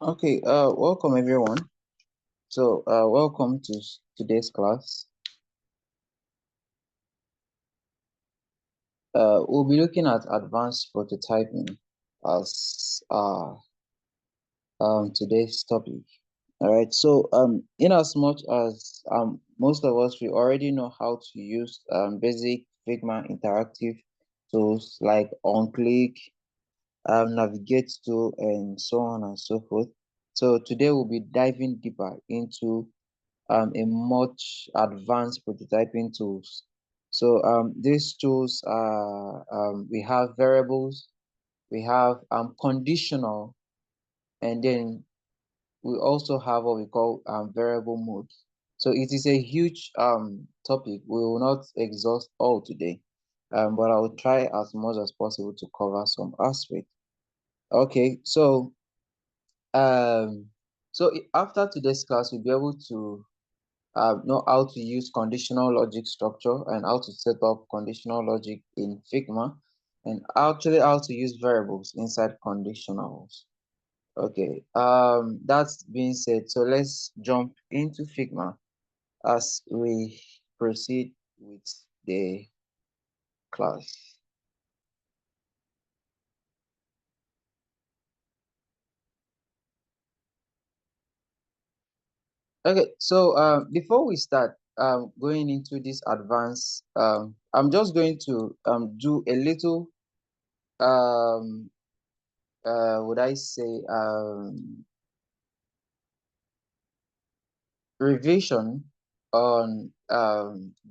Okay, welcome everyone. So, welcome to today's class. We'll be looking at advanced prototyping as today's topic. All right. So, in as much as most of us we already know how to use basic Figma interactive tools like OnClick, Navigate tool, and so on and so forth. So today we'll be diving deeper into a much advanced prototyping tools. So these tools are we have variables, we have conditional, and then we also have what we call variable mode. So it is a huge topic. We will not exhaust all today, but I will try as much as possible to cover some aspects. Okay, um, after today's class, we'll be able to know how to use conditional logic structure and how to set up conditional logic in Figma, and actually how to use variables inside conditionals. Okay, that's being said, so let's jump into Figma as we proceed with the class. Okay, so before we start going into this advanced, I'm just going to do a little would I say revision on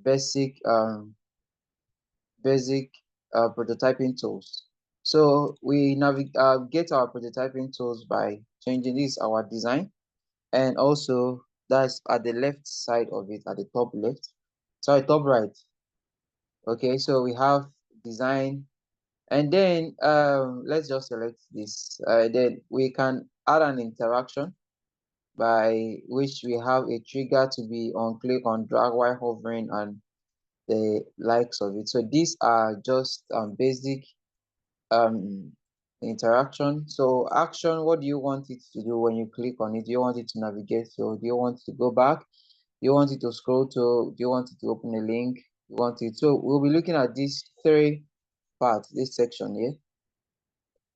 basic prototyping tools. So we navigate our prototyping tools by changing this our design, and also that's at the left side of it, at the top left, sorry, top right. Okay, so we have design, and then let's just select this. Then we can add an interaction by which we have a trigger to be on click on drag while hovering and the likes of it. So these are just basic um interaction. So action, what do you want it to do when you click on it? Do you want it to navigate? So do you want it to go back? Do you want it to scroll to? Do you want it to open a link? You want it? So we'll be looking at these three parts, this section here.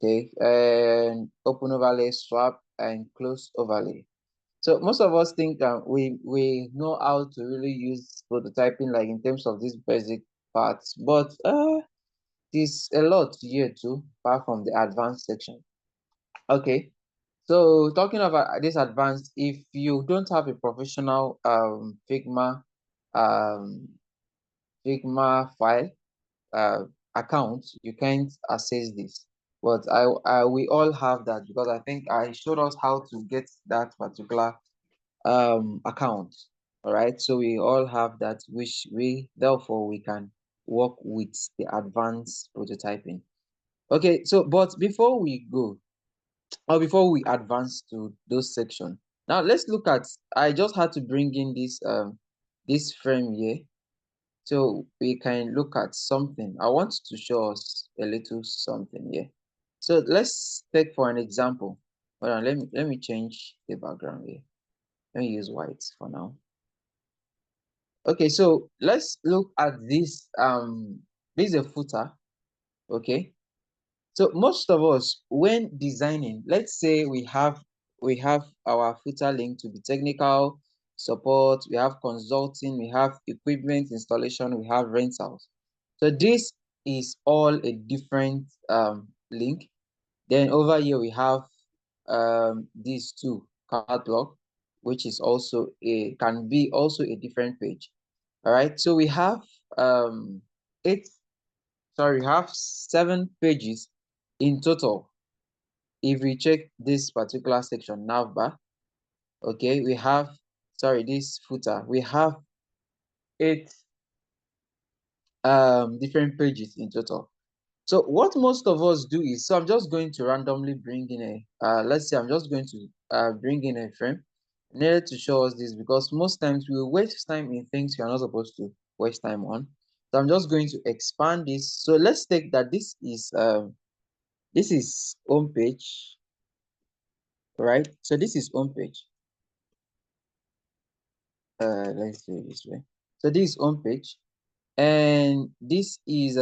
Okay, and open overlay, swap, and close overlay. So most of us think we know how to really use prototyping, like in terms of these basic parts, but there's a lot here too, apart from the advanced section. Okay, so talking about this advanced, if you don't have a professional um, Figma file account, you can't access this. But we all have that because I think I showed us how to get that particular account. All right, so we all have that, which we therefore we can work with the advanced prototyping. Okay, so but before we go, or before we advance to those sections, now let's look at, I just had to bring in this frame here so we can look at something. I want to show us a little something here. So let's take for an example. Hold on, let me change the background here. Let me use white for now. Okay, so let's look at this. This is a footer. Okay, so most of us, when designing, let's say we have our footer link to the technical support, we have consulting, we have equipment installation, we have rentals. So this is all a different link. Then over here we have these two, catalog, which is also can be also a different page. All right, so we have eight, sorry, we have 7 pages in total. If we check this particular section, navbar, okay, we have, sorry, this footer, we have 8 different pages in total. So what most of us do is, so I'm just going to randomly bring in a, let's say I'm just going to bring in a frame in order to show us this, because most times we waste time in things you're not supposed to waste time on. So I'm just going to expand this. So let's take that this is home page. right? So this is home page. Let's do it this way. So this is home page, and this is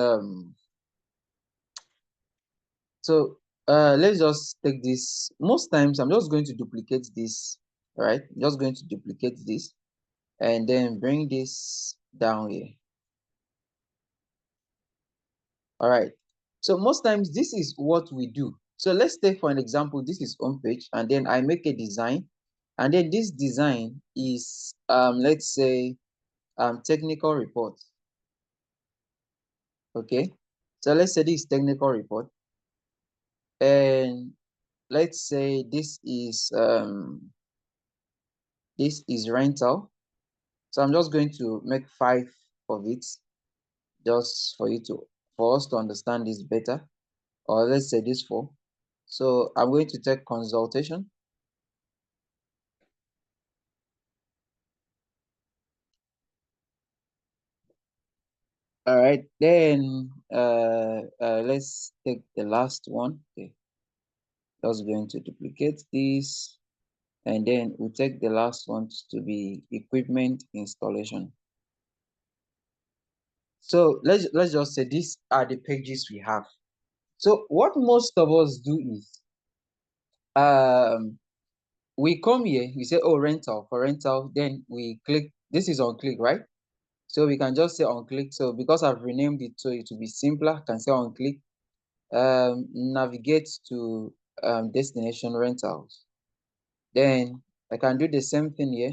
so let's just take this. Most times I'm just going to duplicate this, right? Just going to duplicate this and then bring this down here. All right. So most times this is what we do. So let's take for an example, this is home page, and then I make a design, and then this design is let's say technical report. Okay. So let's say this is technical report, and let's say this is rental. So I'm just going to make 5 of it, just for us to understand this better. Or let's say this 4. So I'm going to take consultation. All right, then let's take the last one. Okay, just going to duplicate this, and then we'll take the last one to be equipment installation. So let's just say these are the pages we have. So what most of us do is we come here, we say, oh, rental, for rental, then we click, this is on click, right? So we can just say on click. So because I've renamed it so it will be simpler, I can say on click, navigate to destination rentals. Then I can do the same thing here,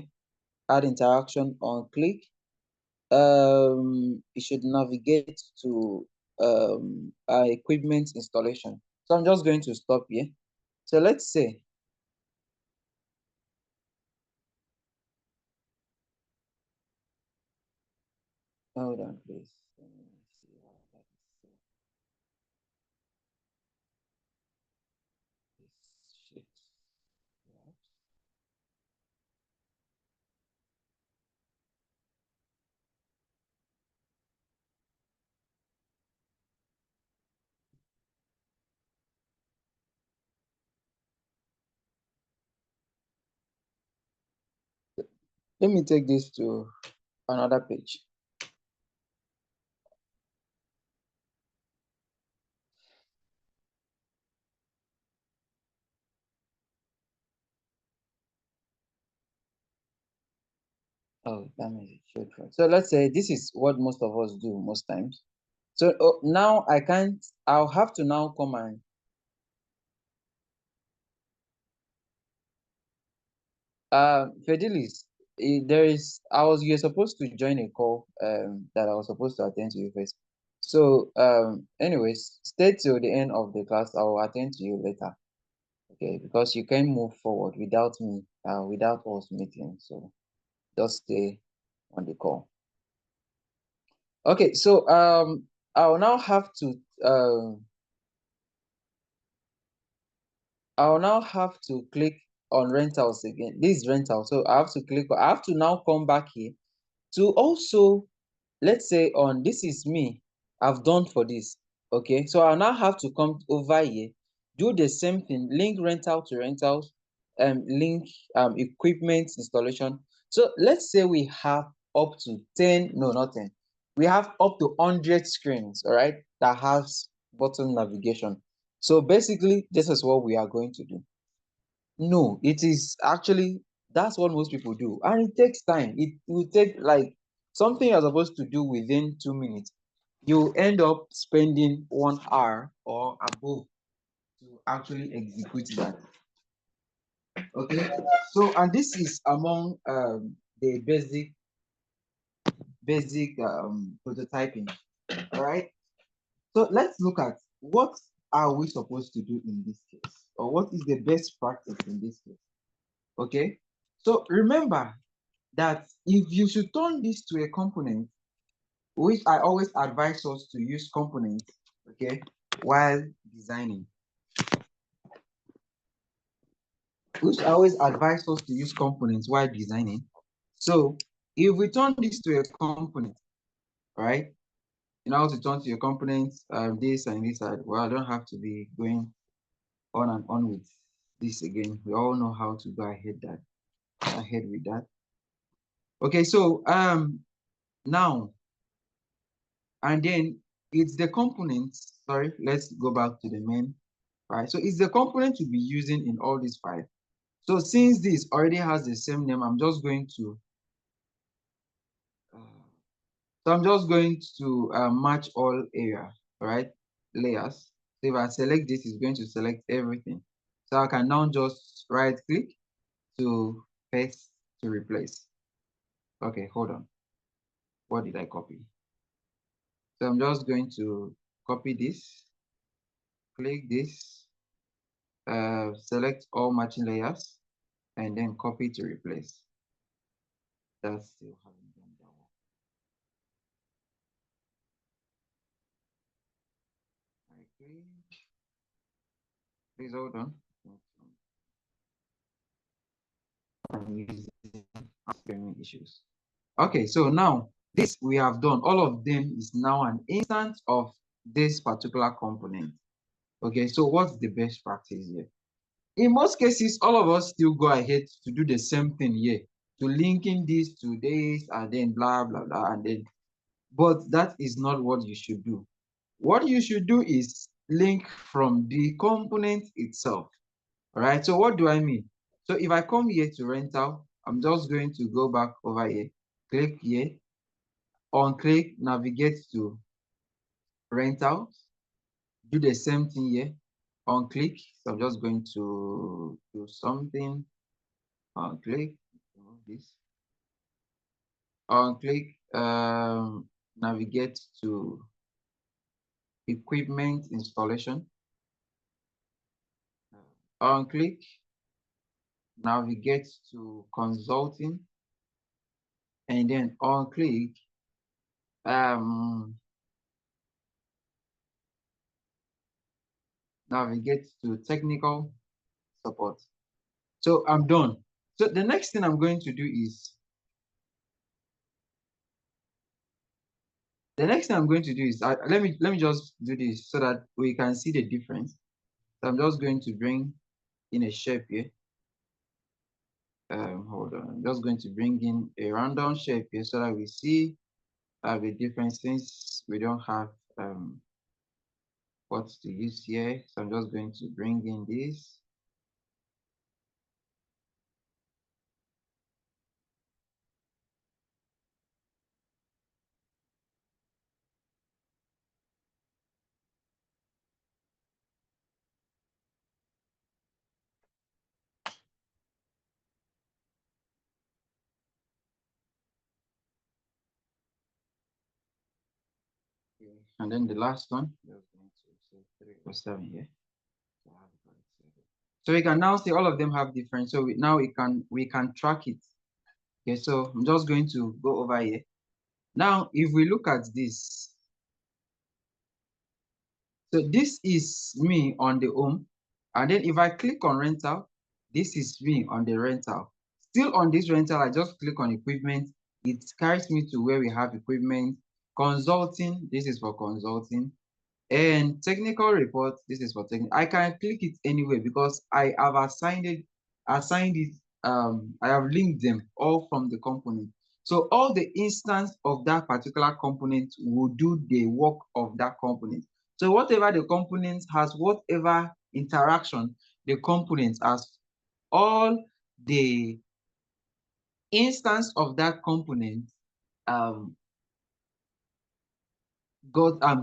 add interaction on click. It should navigate to equipment installation. So I'm just going to stop here. So let's say, hold on, please. Let me see how that is. This shit. Right. Let me take this to another page. Oh, that means it should work. So let's say this is what most of us do most times. So now I can't, I'll have to now come and Fidelis, you're supposed to join a call that I was supposed to attend to you first. So anyways, stay till the end of the class. I will attend to you later. Okay, because you can't move forward without me, without us meeting. So just stay on the call. Okay, so I'll now have to I'll now have to click on rentals again. This is rental. So I have to now come back here to also, let's say on this is me, I've done for this. Okay, so I now have to come over here, do the same thing, link rental to rentals, link equipment installation. So let's say we have up to 10, no, not 10. We have up to 100 screens, all right, that has button navigation. So basically, this is what we are going to do. No, it is actually, that's what most people do. And it takes time. It will take like something you're supposed to do within 2 minutes. You end up spending 1 hour or above to actually execute that. Okay. So, and this is among the basic prototyping. All right. So let's look at what are we supposed to do in this case, or what is the best practice in this case. Okay. So remember that if you should turn this to a component, which I always advise us to use components, okay, while designing, which I always advise us to use components while designing. So if we turn this to a component, right, you know how to turn to a component, this and this side, well, I don't have to be going on and on with this again. We all know how to go ahead with that. Okay, so now and then it's the components. Sorry, let's go back to the main. Right, so it's the component to be using in all these five. So since this already has the same name, I'm just going to match all area, right? Layers. So if I select this, it's going to select everything. So I can now just right click to paste to replace. Okay, hold on. What did I copy? So I'm just going to copy this, click this, select all matching layers, and then copy to replace. That's still haven't done that one. I click. Please hold on. I'm using issues. Okay, so now this we have done. All of them is now an instance of this particular component. Okay, so what's the best practice here? In most cases, all of us still go ahead to do the same thing here, to linking this to this and then blah, blah, blah, and then, but that is not what you should do. What you should do is link from the component itself. All right, so what do I mean? So if I come here to rental, I'm just going to go back over here, click here, on click, navigate to rentals, do the same thing here, on click. So I'm just going to do something, on click, remove this, on click, navigate to equipment installation, on click, navigate to consulting, and then on click, navigate to technical support. So I'm done. So the next thing I'm going to do is, let me just do this so that we can see the difference. So I'm just going to bring in a shape here. Hold on, I'm just going to bring in a random shape here so that we see the difference since we don't have what to use here. So I'm just going to bring in this. Okay. And then the last one, just going to say 3 or 7 here. So we can now see all of them have different. So now we can track it. Okay, so I'm just going to go over here. Now, if we look at this, so this is me on the home. And then if I click on rental, this is me on the rental. Still on this rental, I just click on equipment. It carries me to where we have equipment. Consulting, this is for consulting. And technical report, this is for technical. I can click it anywhere because I have assigned it, I have linked them all from the component. So all the instance of that particular component will do the work of that component. So whatever the component has, whatever interaction the component has, all the instance of that component um,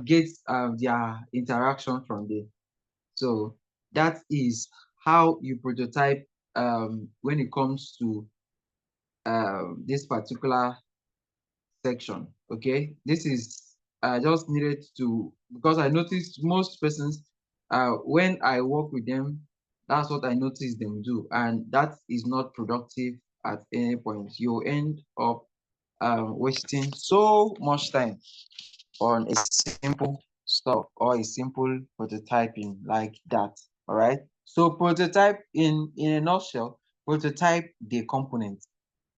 gets their interaction from there. So that is how you prototype when it comes to this particular section. Okay, this is I just needed to, because I noticed most persons when I work with them, that's what I noticed them do, and that is not productive at any point. You end up wasting so much time on a simple stuff or a simple prototyping like that. All right, so prototype in a nutshell, prototype the component,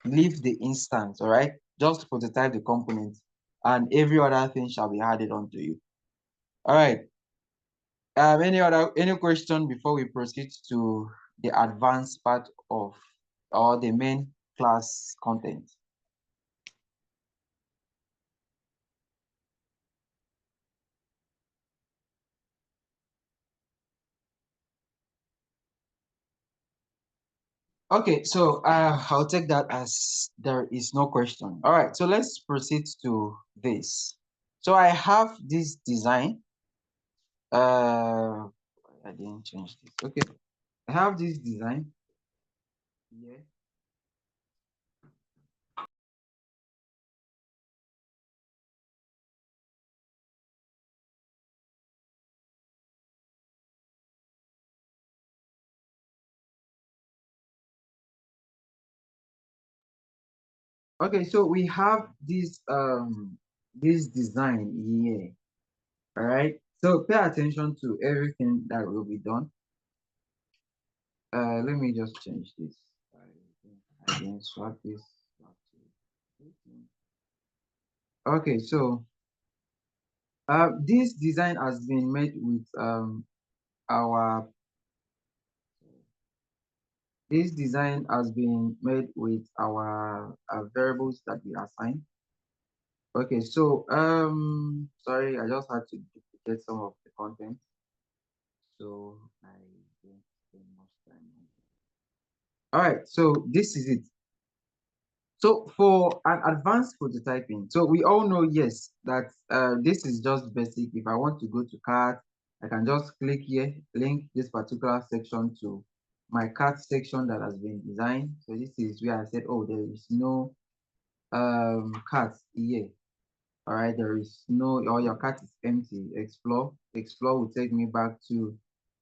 leave the instance. All right, just prototype the component, and every other thing shall be added onto you. All right, any question before we proceed to the advanced part of or the main class content. Okay, so I'll take that as there is no question. All right, so let's proceed to this. So I have this design. I didn't change this. Okay, I have this design here. Okay, so we have this design here. All right. So pay attention to everything that will be done. Let me just change this. I didn't swap this. Okay, so this design has been made with our this design has been made with our variables that we assign. Okay, so sorry, I just had to duplicate some of the content, so I didn't spend much time on it. All right, so this is it. So for an advanced prototyping, so we all know, yes, that this is just basic. If I want to go to cart, I can just click here, link this particular section to my cart section that has been designed. So this is where I said, oh, there is no cart here. All right, there is no, or your cart is empty. Explore. Explore will take me back to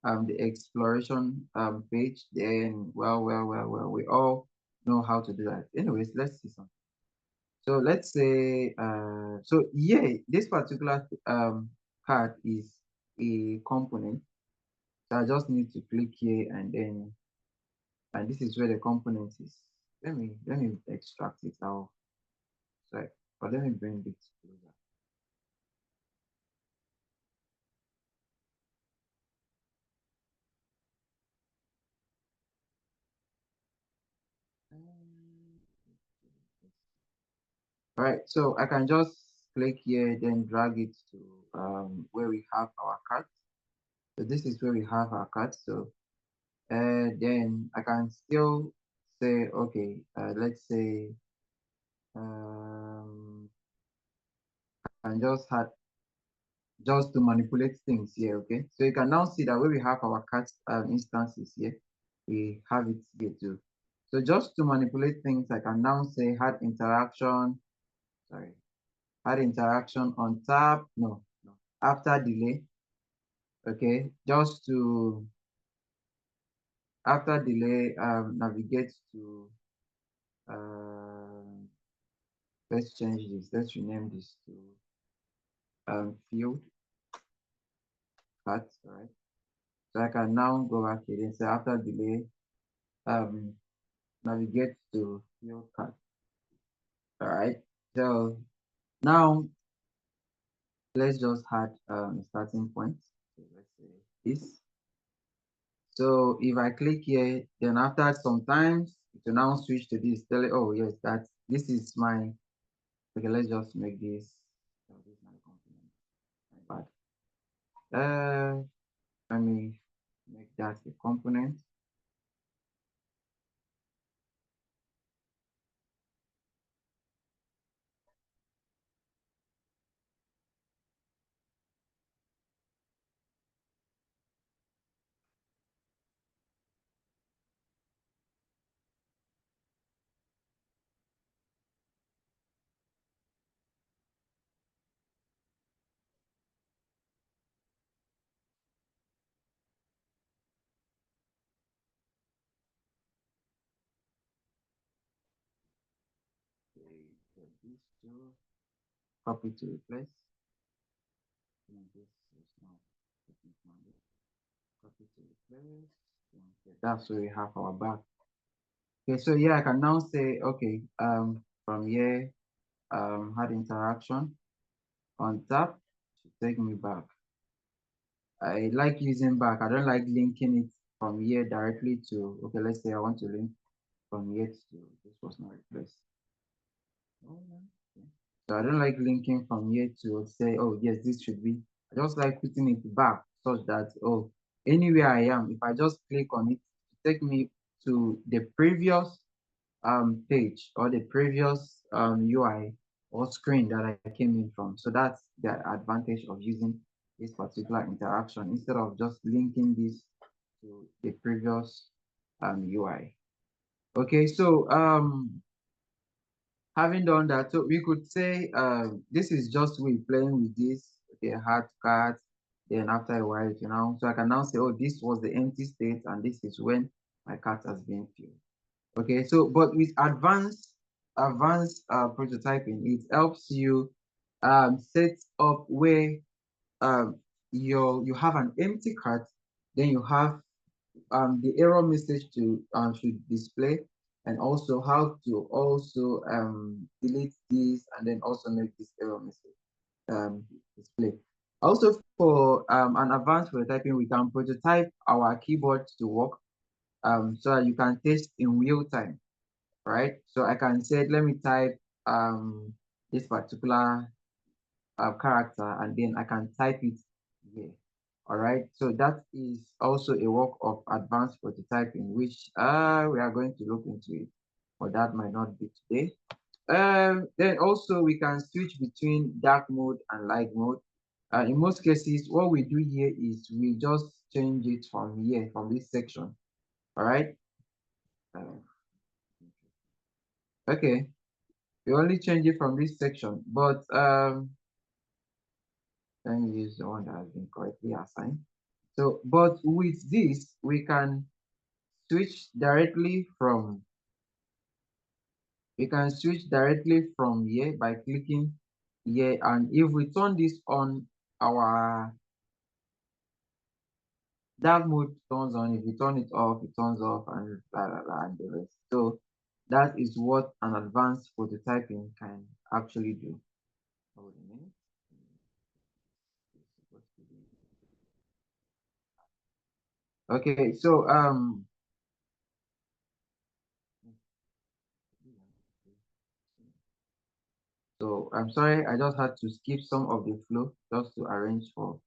the exploration page. Then, well, we all know how to do that. Anyways, let's see something. So let's say, so yeah, this particular card is a component. So I just need to click here and this is where the component is. Let me extract it out. Sorry, but let me bring it closer. All right, so I can just click here, then drag it to where we have our card. So this is where we have our card. So then I can still say, okay, let's say and just to manipulate things here, okay? So you can now see that where we have our cat instances here, we have it here too. So just to manipulate things, I can now say add interaction, sorry, add interaction on tab, no, after delay, okay? Just to, after delay, navigate to, uh, let's change this, let's rename this to field cat, all right? So I can now go back here and say after delay, um, navigate to field card. All right. So now let's just add a starting point. So let's say this. So if I click here, then after some times, it will now switch to this. Tell it, oh yes, that this is my. Okay, let's just make this. Oh, this is my component. My bad. Let me make that a component. Okay, so these two copy to replace. And this is now copy to replace. Okay, that's where we have our back. Okay, so yeah, I can now say, okay, from here, had interaction on tap to take me back. I like using back. I don't like linking it from here directly to, okay, let's say I want to link from here to, this was not replaced. Oh, no. Okay. So I don't like linking from here to say, oh, yes, this should be. I just like putting it back such that, oh, anywhere I am, if I just click on it, take me to the previous page or the previous UI or screen that I came in from. So that's the advantage of using this particular interaction instead of just linking this to the previous UI. Okay, so having done that, so we could say this is just we playing with this, okay, hard card. Then after a while, you know, so I can now say, oh, this was the empty state, and this is when my card has been filled. Okay, so but with advanced prototyping, it helps you set up where um, you have an empty card, then you have the error message to should display, and also how to also delete this and then also make this error message display. Also for an advanced prototyping, we can prototype our keyboard to work so that you can test in real time, right? So I can say, let me type this particular character and then I can type it here. All right, so that is also a work of advanced prototyping, which we are going to look into it, but that might not be today. Then also we can switch between dark mode and light mode. In most cases, what we do here is we just change it from here, from this section. All right. Okay, we only change it from this section, but let me use the one that has been correctly assigned. So, but with this, we can switch directly from, here by clicking here. And if we turn this on, our dark mode turns on. If we turn it off, it turns off, and blah, blah, blah, and the rest. So that is what an advanced prototyping can actually do. Hold a minute. Okay, so so I'm sorry, I just had to skip some of the flow just to arrange for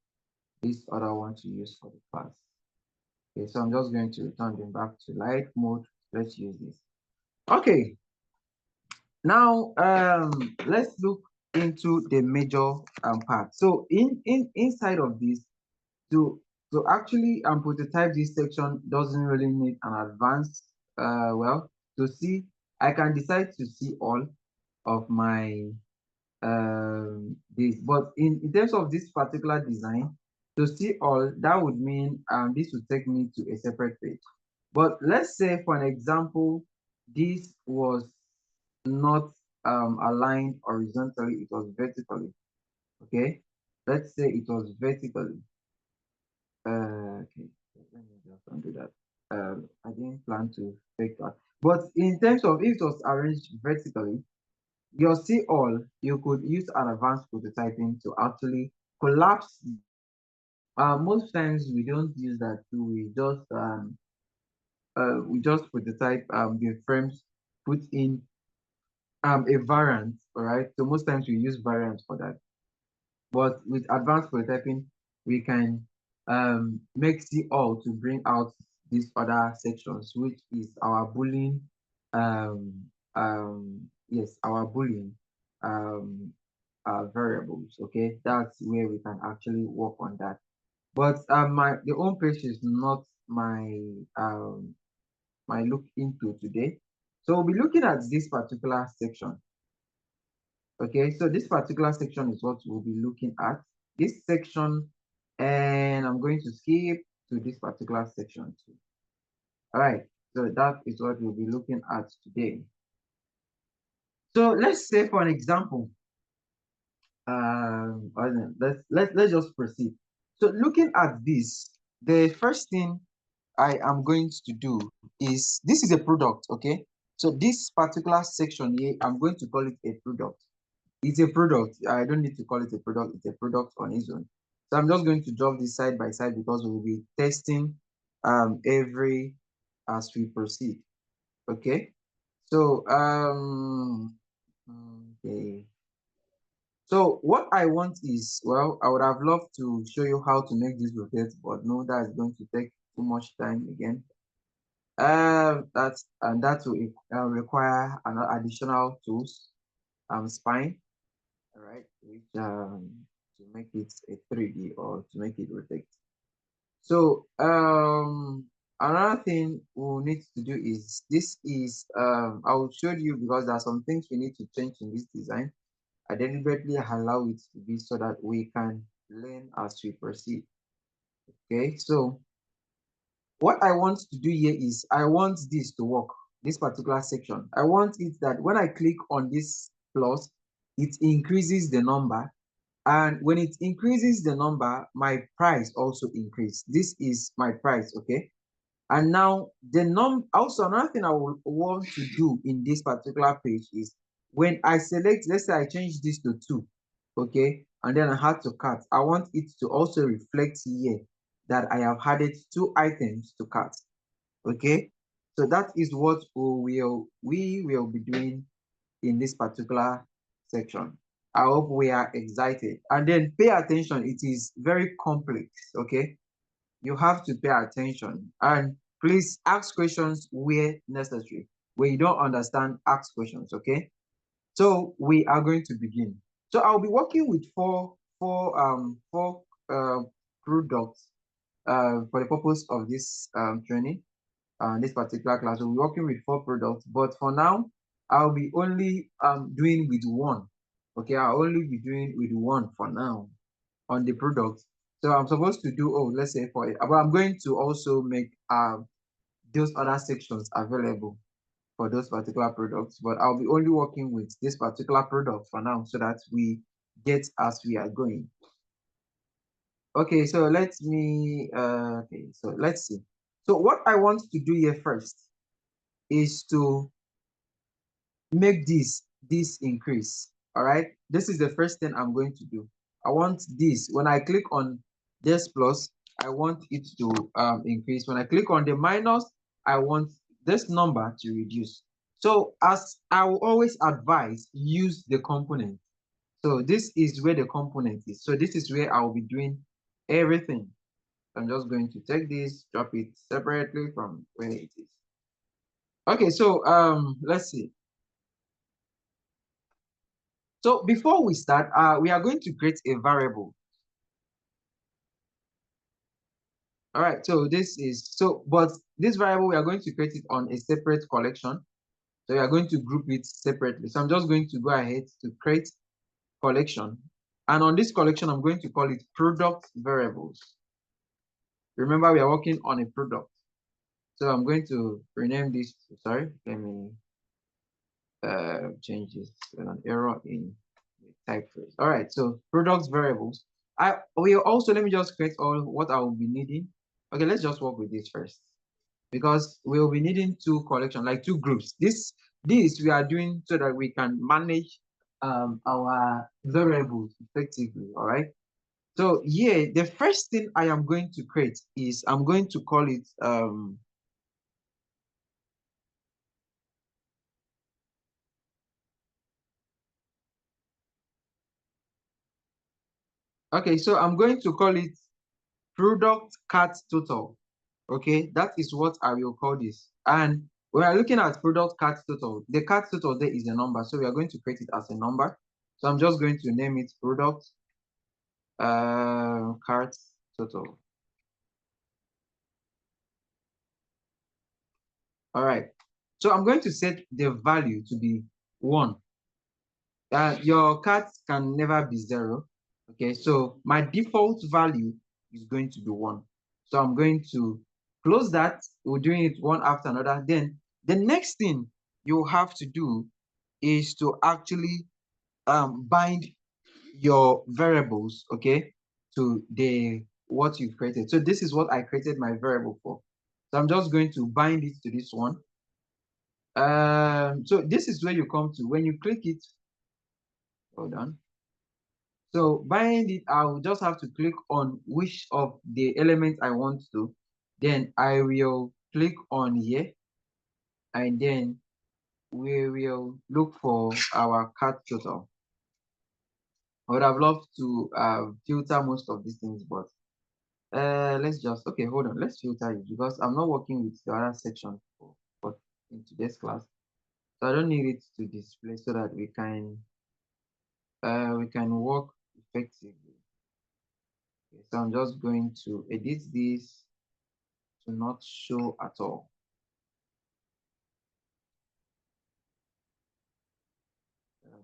this other one to use for the class. Okay, so I'm just going to return them back to light mode. Let's use this. Okay, now let's look into the major part. So inside of this, to actually prototype this section doesn't really need an advanced well, to see, I can decide to see all of my this, but in terms of this particular design, to see all, that would mean this would take me to a separate page. But let's say for an example, this was not aligned horizontally, it was vertically. Okay, let's say it was vertically. Okay, let me just undo that. I didn't plan to fake that, but in terms of if it was arranged vertically, your see all, you could use an advanced prototyping to actually collapse. Most times we don't use that too. We just prototype the frames, put in a variant, all right? So most times we use variants for that. But with advanced prototyping, we can make see all to bring out these other sections, which is our boolean, yes, our boolean variables. Okay, that's where we can actually work on that. But the home page is not my look into today. So we'll be looking at this particular section. Okay, so this particular section is what we'll be looking at. This section, and I'm going to skip to this particular section too. All right, so that is what we'll be looking at today. So let's say for an example, let's just proceed. So looking at this, the first thing I am going to do is, this is a product, okay? So this particular section here, I'm going to call it a product. It's a product. I don't need to call it a product. It's a product on its own. So I'm just going to drop this side by side because we'll be testing every as we proceed. Okay. So okay. So what I want is, well, I would have loved to show you how to make this rotate, but no, that's going to take too much time again. That will require an additional tools, spine, all right, which to make it a 3D or to make it rotate. So another thing we'll need to do is this is I will show you because there are some things we need to change in this design. I deliberately allow it to be so that we can learn as we proceed. Okay, so what I want to do here is I want this to work, this particular section. I want it that when I click on this plus, it increases the number. And when it increases the number, my price also increase. This is my price, okay? And now the also another thing I will want to do in this particular page is when I select, let's say I change this to 2, okay, and then I had to cart, I want it to also reflect here that I have added 2 items to cart, okay. So that is what we will be doing in this particular section. I hope we are excited, and then pay attention, it is very complex, okay. You have to pay attention, and please ask questions where necessary. When you don't understand, ask questions, okay? So we are going to begin. So I'll be working with four products for the purpose of this training, this particular class. We'll be working with 4 products, but for now, I'll be only doing with 1. Okay, I'll only be doing with 1 for now on the product. So I'm supposed to do, oh, let's say for it, but I'm going to also make those other sections available for those particular products, but I'll be only working with this particular product for now so that we get as we are going. Okay, so okay, so let's see. So what I want to do here first is to make this increase. All right, this is the first thing I'm going to do. I want this, when I click on this plus, I want it to increase. When I click on the minus, I want this number to reduce. So as I will always advise, use the component. So this is where the component is. So this is where I will be doing everything. I'm just going to take this, drop it separately from where it is. Okay, so let's see. So before we start, we are going to create a variable. All right, so but this variable, we are going to create it on a separate collection. So we are going to group it separately. So I'm just going to go ahead to create collection. And on this collection, I'm going to call it product variables. Remember, we are working on a product. So I'm going to rename this, sorry, let me change this, an error in typeface. All right, so products variables. We also, let me just create all what I will be needing. Okay, let's just work with this first because we will be needing 2 collections, like 2 groups. This we are doing so that we can manage our variables effectively. All right. So yeah, the first thing I am going to create is I'm going to call it okay, so I'm going to call it product cart total. Okay, that is what I will call this. And we are looking at product cart total. The cart total there is a number, so we are going to create it as a number. So I'm just going to name it product cart total. All right. So I'm going to set the value to be 1. Your cart can never be 0. Okay, so my default value is going to be 1. So I'm going to close that. We're doing it one after another. Then the next thing you have to do is to actually bind your variables, okay, to the what you've created. So this is what I created my variable for. So I'm just going to bind it to this one. So this is where you come to when you click it. Hold on. So bind it, I'll just have to click on which of the elements I want to. Then I will click on here, and then we will look for our cart total. I would have loved to filter most of these things, but let's just, okay, hold on. Let's filter it because I'm not working with the other section for in today's class. So I don't need it to display so that we can work effectively. Okay, so I'm just going to edit this to not show at all.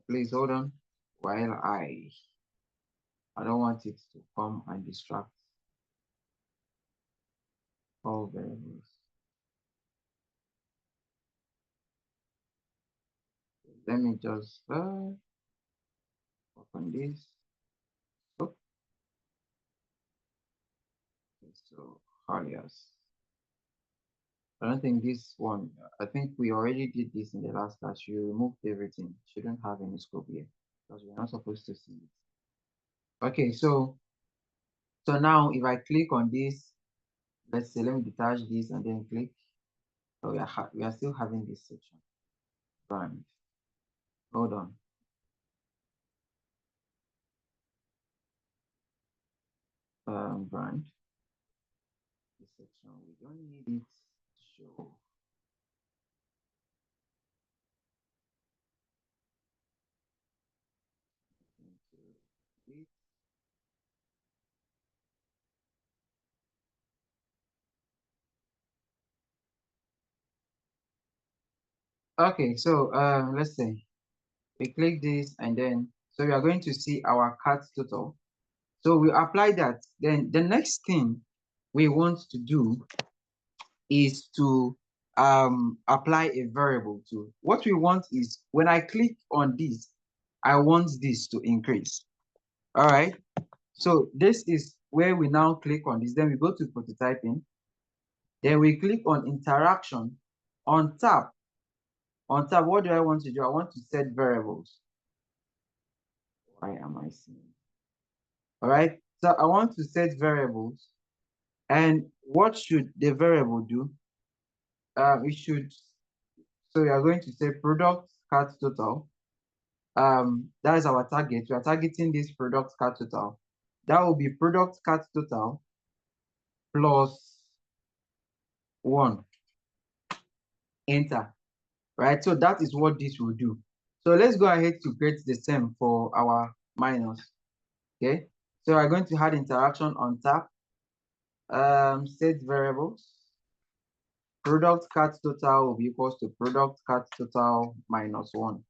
Please hold on while I don't want it to come and distract all variables. Let me just open this. Oh, okay, so alias. I don't think this one, I think we already did this in the last class. You removed everything. Shouldn't have any scope here because we're not supposed to see it. Okay, so now if I click on this, let's say, let me detach this and then click. So we are still having this section. Brand. Hold on. Brand. This section, we don't need it to show. Okay, so let's say we click this and then so we are going to see our cart total. So we apply that. Then the next thing we want to do is to apply a variable to. What we want is when I click on this, I want this to increase. All right. So this is where we now click on this. Then we go to prototyping. Then we click on interaction. On top, what do I want to do? I want to set variables. Why am I seeing? All right. So I want to set variables. And what should the variable do? It should, so we are going to say product cart total. That is our target. We are targeting this product cart total. That will be product cart total plus 1. Enter. Right? So that is what this will do. So let's go ahead to create the same for our minus. Okay. So we're going to add interaction on top. Set variables. Product cart total will be equals to product cart total minus 1.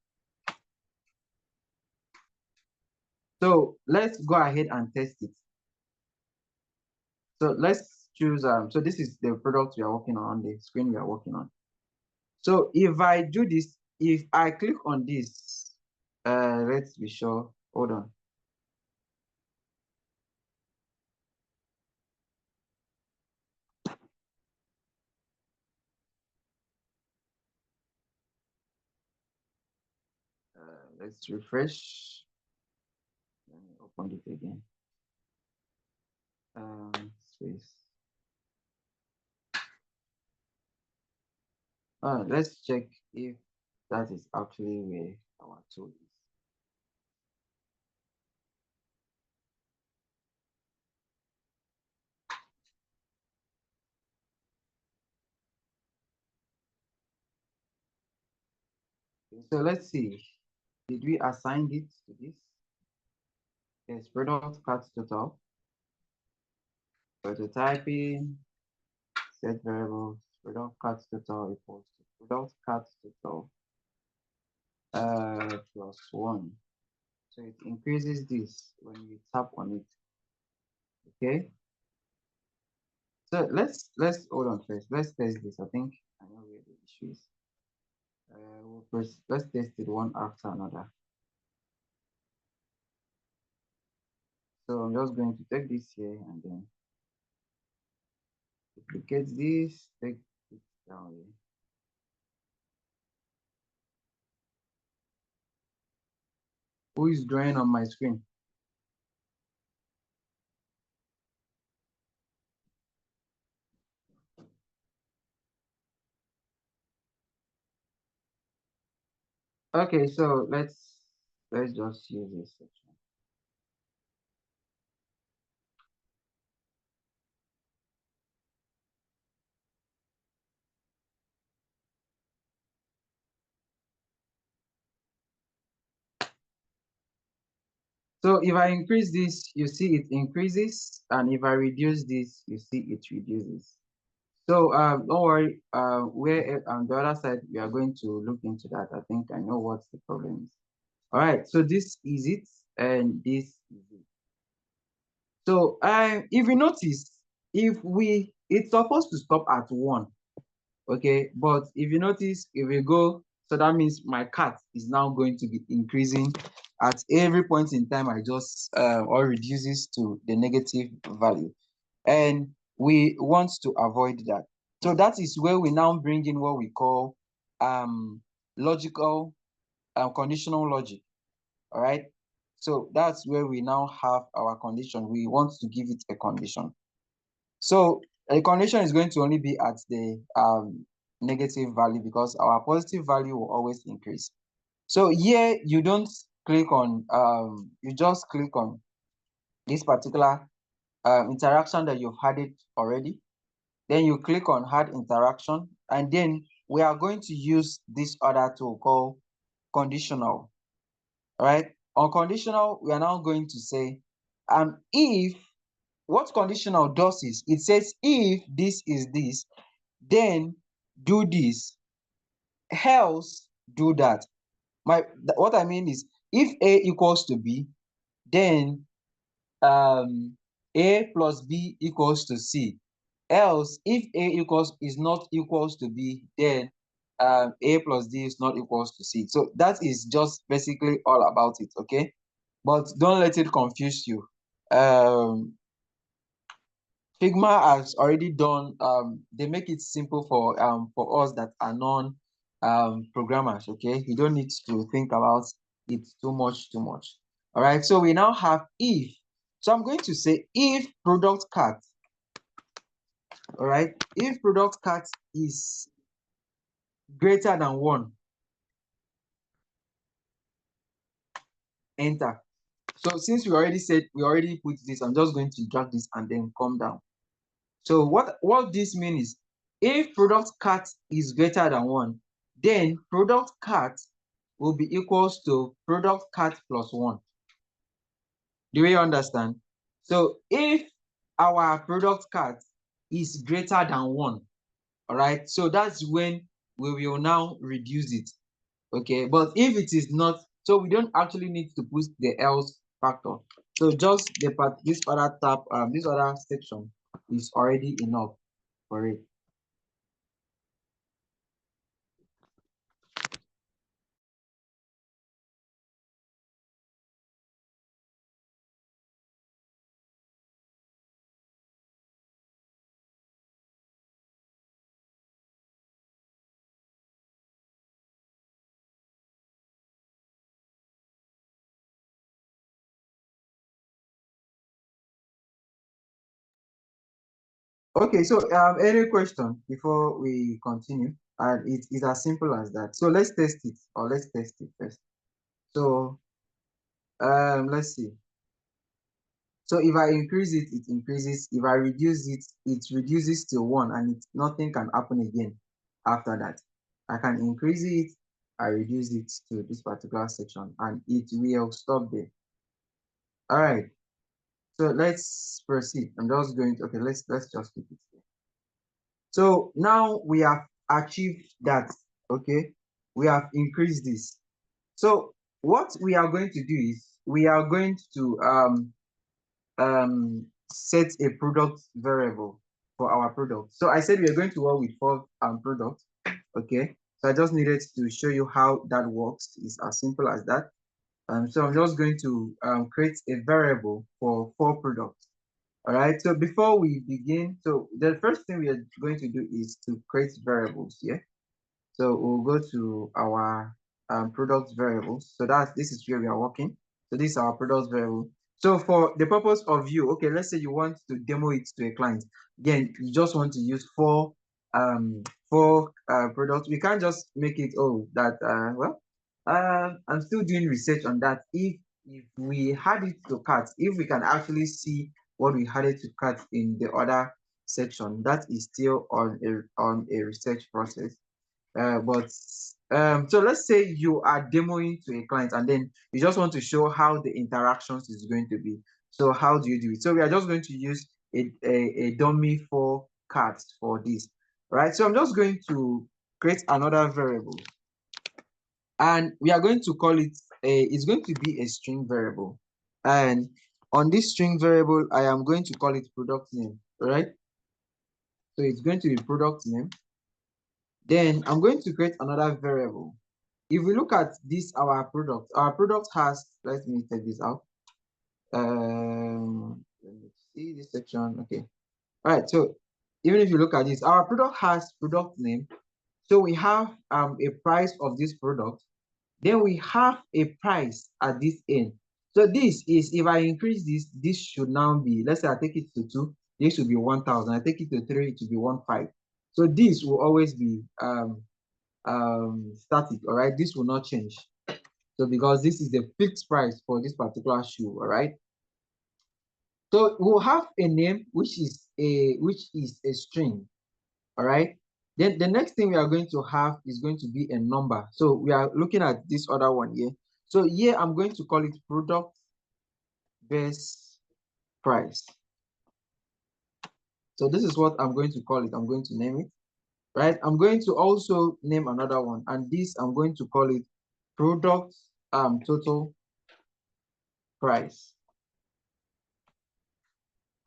So let's go ahead and test it. So let's choose, so this is the product we are working on, the screen we are working on. So if I do this, if I click on this, let's be sure, hold on. Let's refresh. Let me open it again. Space. Let's check if that is actually where our tool is. Okay, so let's see. Did we assign it to this? Yes, product cart total. Prototyping, set variables, product cart total equals to product cart total plus 1. So it increases this when you tap on it. Okay. So let's hold on first. Let's test this. I think I know where the issue is. Let's test it one after another. So I'm just going to take this here and then duplicate this, take it down here. Who is drawing on my screen? Okay, so let's just use this section. So if I increase this, you see it increases, and if I reduce this, you see it reduces. So don't worry, where on the other side, we are going to look into that. I think I know what the problem is. All right, so this is it, and this is it. So if you notice, it's supposed to stop at 1, okay? But if you notice, if we go, so that means my cat is now going to be increasing at every point in time I just or reduces to the negative value. And we want to avoid that. So that is where we now bring in what we call logical conditional logic. All right. So that's where we now have our condition. We want to give it a condition. So a condition is going to only be at the negative value because our positive value will always increase. So here you don't click on, you just click on this particular interaction that you've had it already. Then you click on add interaction, and then we are going to use this other tool called conditional. All right. On conditional, we are now going to say, if what conditional does is it says if this is this, then do this, else do that. What I mean is if A equals to B, then A plus B equals to C. Else, if A is not equals to B, then A plus D is not equals to C. So that is just basically all about it, okay? But don't let it confuse you. Figma has already done, they make it simple for us that are non programmers, okay? You don't need to think about it too much. All right, so we now have if. So I'm going to say if product cat, all right, if product cat is greater than 1, enter. So since we already put this, I'm just going to drag this and then come down. So what this means is if product cat is greater than 1, then product cat will be equals to product cat plus 1. Do you understand? So if our product cat is greater than 1, all right, so that's when we will now reduce it. Okay, but if it is not, so we don't actually need to put the else factor. So just the part, this other tab, this other section is already enough for it. Okay, so any question before we continue? And it is as simple as that. So let's test it, or let's test it first. So let's see. So if I increase it, it increases. If I reduce it, it reduces to 1, and nothing can happen again after that. I can increase it, I reduce it to this particular section, and it will stop there. All right. So let's proceed. I'm just going to, okay, let's just keep it here. So now we have achieved that, okay? We have increased this. So what we are going to do is we are going to set a product variable for our product. So I said we are going to work with 4 products, okay? So I just needed to show you how that works. It's as simple as that. So I'm just going to create a variable for 4 products. All right, so before we begin, so the first thing we are going to do is to create variables, yeah? So we'll go to our product variables. So this is where we are working. So this is our product variable. So for the purpose of you, okay, let's say you want to demo it to a client. Again, you just want to use 4 products. We can't just make it, well, I'm still doing research on that. If we had it to cart, if we can actually see what we had it to cart in the other section, that is still on a research process. But so let's say you are demoing to a client and then you just want to show how the interactions is going to be. So how do you do it? So we are just going to use a dummy for cards for this, right? So I'm just going to create another variable and we are going to call it it's going to be a string variable. And on this string variable, I am going to call it product name, right? So it's going to be product name. Then I'm going to create another variable. If we look at this, our product has, let me take this out. Let me see this section. Okay. All right. So even if you look at this, our product has product name. So we have a price of this product. Then we have a price at this end. So this is, if I increase this, this should now be, let's say I take it to 2, this should be 1,000. I take it to 3, it should be 1,500. So this will always be static, all right? This will not change. So because this is the fixed price for this particular shoe, all right? So we'll have a name which is a string, all right? Then the next thing we are going to have is going to be a number. So we are looking at this other one here. So here I'm going to call it product base price. So this is what I'm going to call it. I'm going to name it, right? I'm going to also name another one, and this I'm going to call it product total price.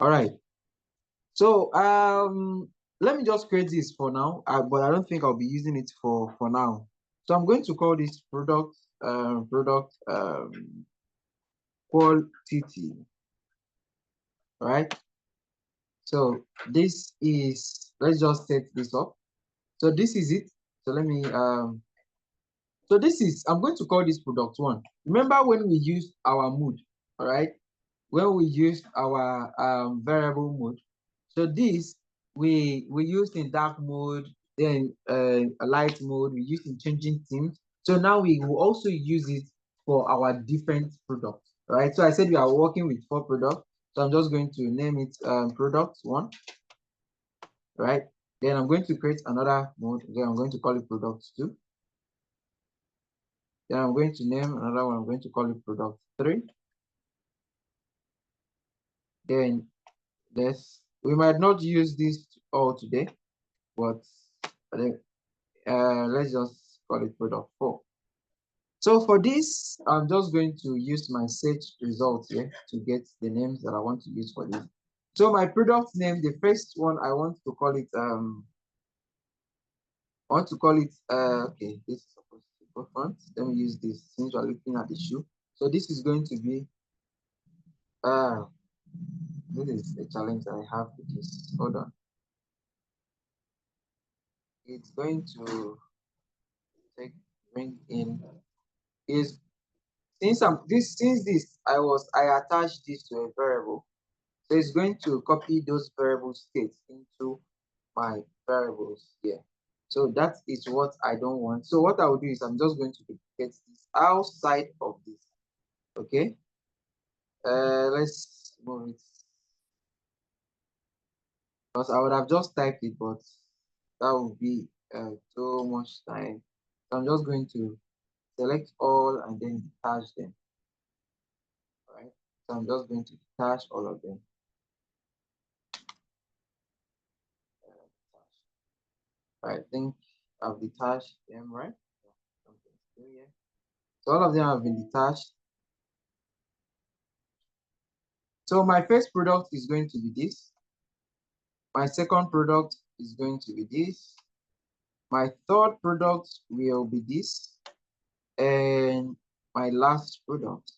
All right. So let me just create this for now, but I don't think I'll be using it for now. So I'm going to call this product quantity, right? So this is, let's just set this up. So this is it. So let me so this is, I'm going to call this product one. Remember when we used our mood, all right? When we used our variable mode. So this we used in dark mode, then a light mode, we used in changing themes. So now we will also use it for our different products, right? So I said we are working with 4 products. So I'm just going to name it product one, right? Then I'm going to create another mode. Then I'm going to call it product two. Then I'm going to name another one. I'm going to call it product three. Then we might not use this all today, but let's just call it product 4. So for this, I'm just going to use my search results here to get the names that I want to use for this. So my product name, the first one, I want to call it okay, this is supposed to go front. Let me use this since we're looking at the shoe. So this is going to be this is a challenge I have with this. Hold on. It's going to bring in is since I attached this to a variable, so it's going to copy those variable states into my variables here. So that is what I don't want. So what I will do is I'm just going to get this outside of this. Okay. Let's move it because I would have just typed it, but that would be too much time. So I'm just going to select all and then detach them. All right. So I'm just going to detach all of them. I think I've detached them, right? So all of them have been detached. So my first product is going to be this. My second product is going to be this. My third product will be this. And my last product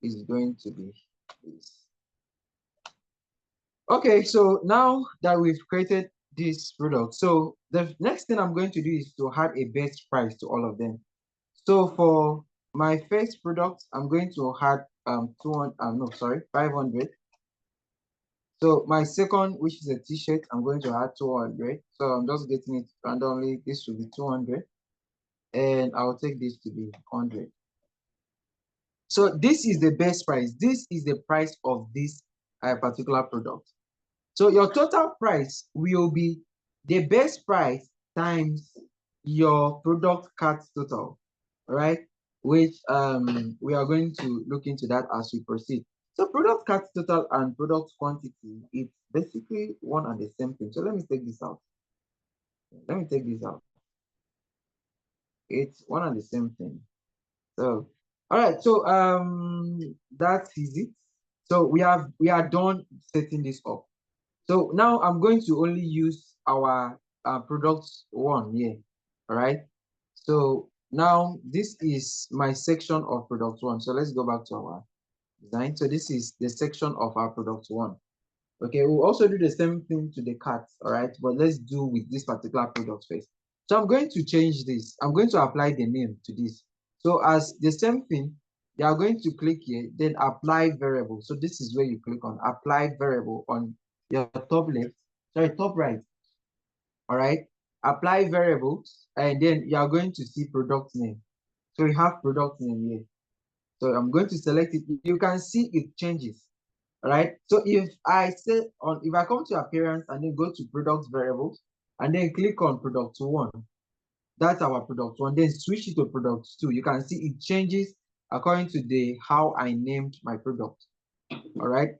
is going to be this. Okay, so now that we've created this product, so the next thing I'm going to do is to add a best price to all of them. So for my first product, I'm going to add 500. So my second, which is a t-shirt, I'm going to add 200. So I'm just getting it randomly. This will be 200. and I'll take this to be 100. So this is the best price. This is the price of this particular product. So your total price will be the best price times your product cart total, right? Which we are going to look into that as we proceed. So product cart total and product quantity, it's basically one and the same thing. So let me take this out. Let me take this out. It's one and the same thing. So, all right. So that is it. So we are done setting this up. So now I'm going to only use our product one here. All right. So now this is my section of product one. So let's go back to our design. So this is the section of our product one. Okay, we'll also do the same thing to the cart, all right? But let's do with this particular product first. So I'm going to change this. I'm going to apply the name to this. So as the same thing, you are going to click here, then apply variable. So this is where you click on apply variable on your top left, sorry, top right, all right? Apply variables, and then you are going to see product name. So we have product name here. So I'm going to select it. You can see it changes. All right. So if I come to appearance and then go to product variables and then click on product one, that's our product one, then switch it to product two. You can see it changes according to the how I named my product. All right.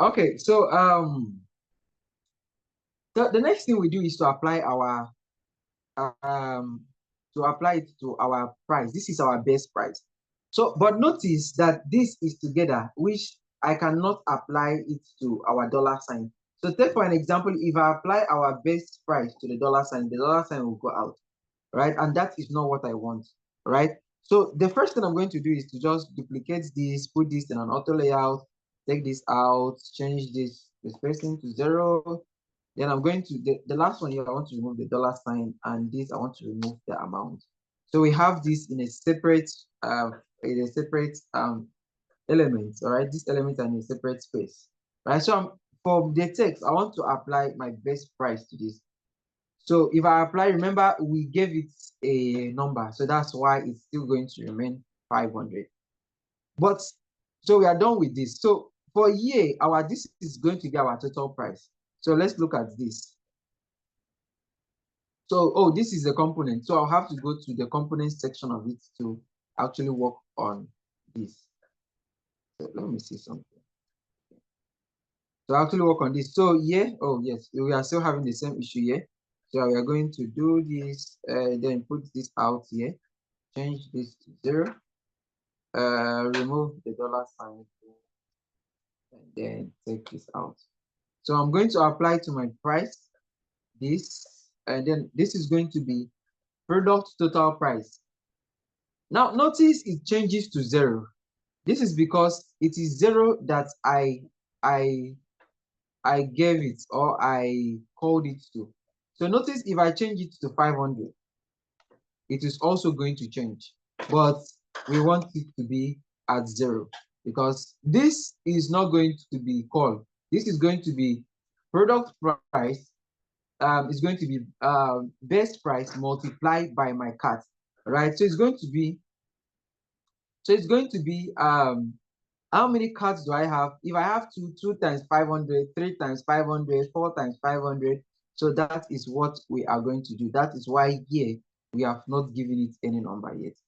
Okay. So the next thing we do is to apply our it to our price. This is our best price. So, but notice that this is together, which I cannot apply it to our dollar sign. So take for an example, if I apply our best price to the dollar sign will go out, right? And that is not what I want, right? So the first thing I'm going to do is to just duplicate this, put this in an auto layout, take this out, change the spacing to 0. Then I'm going to, the last one here, I want to remove the dollar sign, and this, I want to remove the amount. So we have this in a separate, element, all right? This element are in a separate space, right? So for the text, I want to apply my best price to this. So if I apply, remember, we gave it a number, so that's why it's still going to remain 500. But, so we are done with this. So for year, this is going to be our total price. So let's look at this. So, oh, this is the component. So I'll have to go to the component section of it to actually work on this. So let me see something. So actually work on this. So yeah, oh yes, we are still having the same issue here. So we are going to do this, then put this out here, change this to 0, remove the dollar sign, and then take this out. So I'm going to apply to my price this, and then this is going to be product total price. Now notice it changes to 0. This is because it is 0 that I gave it, or I called it to. So notice if I change it to 500, it is also going to change, but we want it to be at 0 because this is not going to be called. This is going to be product price. Is going to be best price multiplied by my cart, right? So it's going to be how many cards do I have? If I have two times 500, 3 times 500, 4 times 500. So that is what we are going to do. That is why here we have not given it any number yet.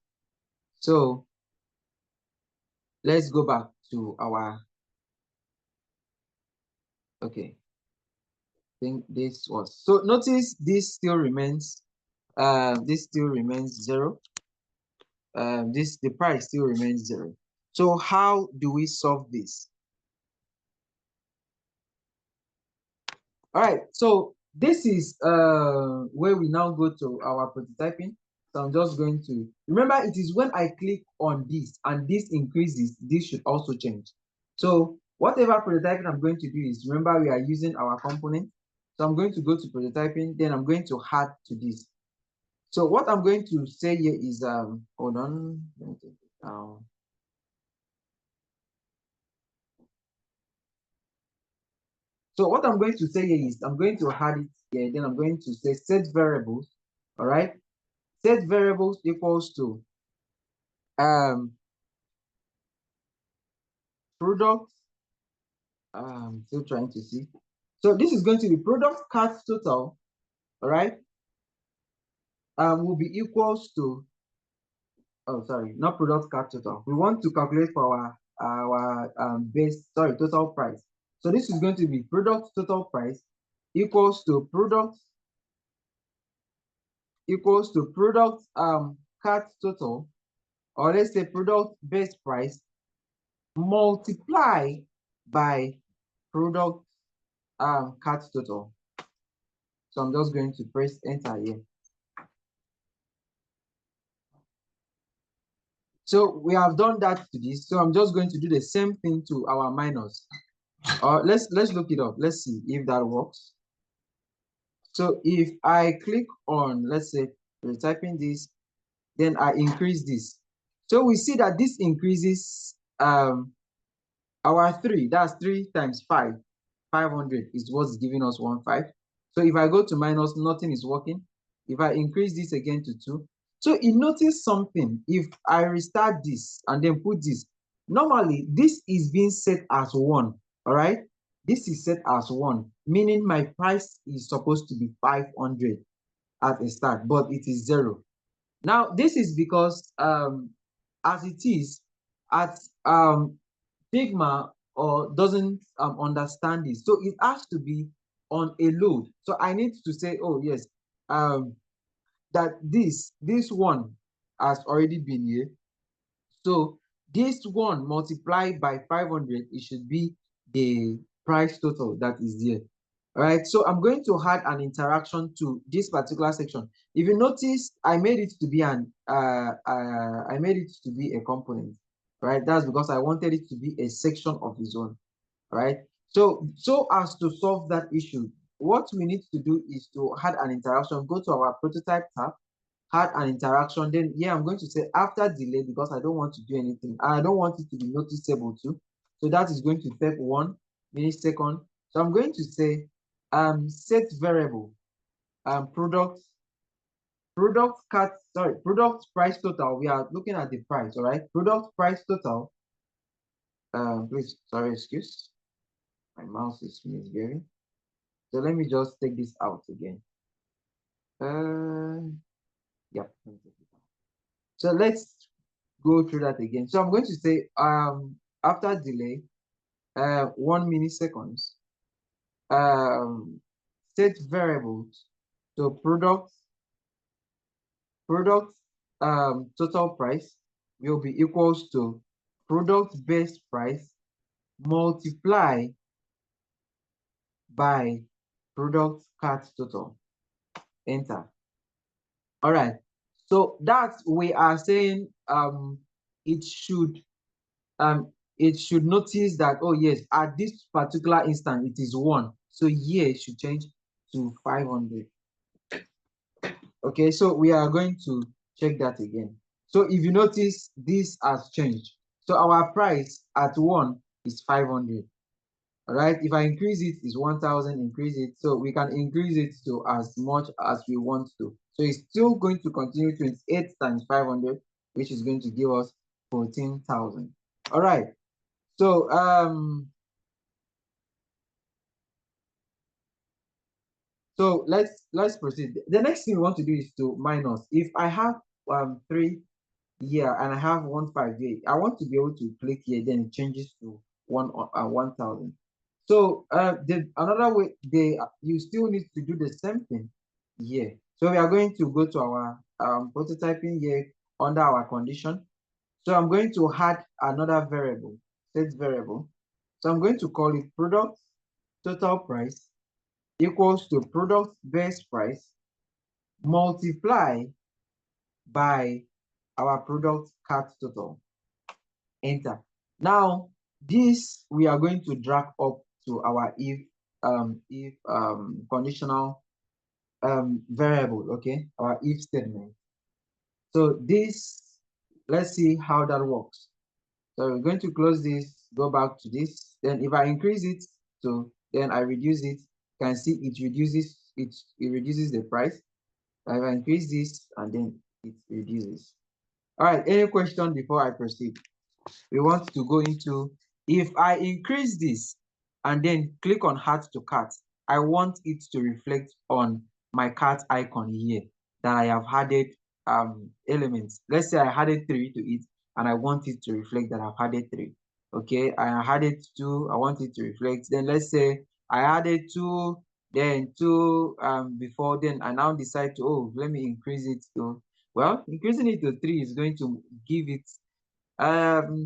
So let's go back to our, okay. I think this was, so notice this still remains, 0. The price still remains 0. So how do we solve this? All right, so this is where we now go to our prototyping. So I'm just going to, remember, it is when I click on this and this increases, this should also change. So whatever prototyping I'm going to do is, remember, we are using our component. So I'm going to go to prototyping, then I'm going to add to this. So what I'm going to say here is, hold on, let me take it down. So what I'm going to say here is I'm going to add it here, then I'm going to say set variables. All right, set variables equals to product. Still trying to see. So this is going to be product cart total. All right, will be equals to, oh sorry, not product cart total. We want to calculate for our base, sorry, total price. So this is going to be product total price equals to product cart total, or let's say product base price multiply by product cart total. So I'm just going to press enter here. So we have done that to this. So I'm just going to do the same thing to our minus. Let's look it up. Let's see if that works. So if I click on, let's say, retyping this, then I increase this. So we see that this increases our 3. That's 3 times 5. 500 is what's giving us 1.5. So if I go to minus, nothing is working. If I increase this again to 2. So you notice something. If I restart this and then put this, normally this is being set as 1. All right. This is set as 1, meaning my price is supposed to be 500 at a start, but it is 0. Now, this is because as it is, at Figma or doesn't understand this. So it has to be on a load. So I need to say, oh yes, that this one has already been here. So this one multiplied by 500, it should be the price total that is there. All right, so I'm going to add an interaction to this particular section. If you notice, I made it to be a component, right? That's because I wanted it to be a section of its own, right? So as to solve that issue, what we need to do is to add an interaction. Go to our prototype tab, add an interaction. Then yeah, I'm going to say after delay because I don't want to do anything. I don't want it to be noticeable too. So that is going to take 1 millisecond. So I'm going to say set variable product product price total. We are looking at the price, all right? Product price total. Please, sorry, excuse. My mouse is misbehaving. So let me just take this out again. Yeah. So let's go through that again. So I'm going to say after delay 1 milliseconds set variables. So product total price will be equals to product base price multiply by product cart total. Enter. All right. So that we are saying it should notice that, oh yes, at this particular instant it is 1. So here it should change to 500. Okay, so we are going to check that again. So if you notice, this has changed. So our price at 1 is 500. All right, if I increase it, is 1,000, increase it. So we can increase it to as much as we want to. So it's still going to continue 28 times 500, which is going to give us 14,000. All right. So let's proceed. The next thing we want to do is to minus. If I have 3 here and I have 1.5 here, I want to be able to click here, then it changes to 1,000. So another way, you still need to do the same thing here. So we are going to go to our prototyping here under our condition. So I'm going to add another variable, set variable. So I'm going to call it product total price equals to product base price multiply by our product cart total. Enter. Now this we are going to drag up to our if conditional variable, okay, our if statement. So this, let's see how that works. So we're going to close this, go back to this. Then if I increase it to then I reduce it, you can see it reduces the price. I will increase this and then it reduces. All right, any question before I proceed? We want to go into, if I increase this and then click on add to cart, I want it to reflect on my cart icon here that I have added elements. Let's say I added 3 to it and I want it to reflect that I've added 3. Okay, I added 2, I want it to reflect. Then let's say I added 2, then 2 before, then I now decide to, oh, let me increase it to, well, increasing it to 3 is going to give it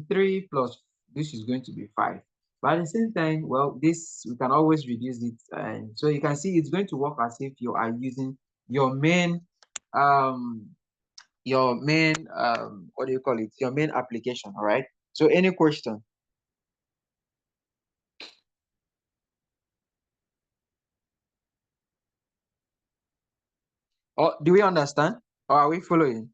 3 plus this is going to be 5. But at the same time, well, this we can always reduce it, and so you can see it's going to work as if you are using your main um what do you call it, your main application. All right, so any question? Or do we understand, or are we following?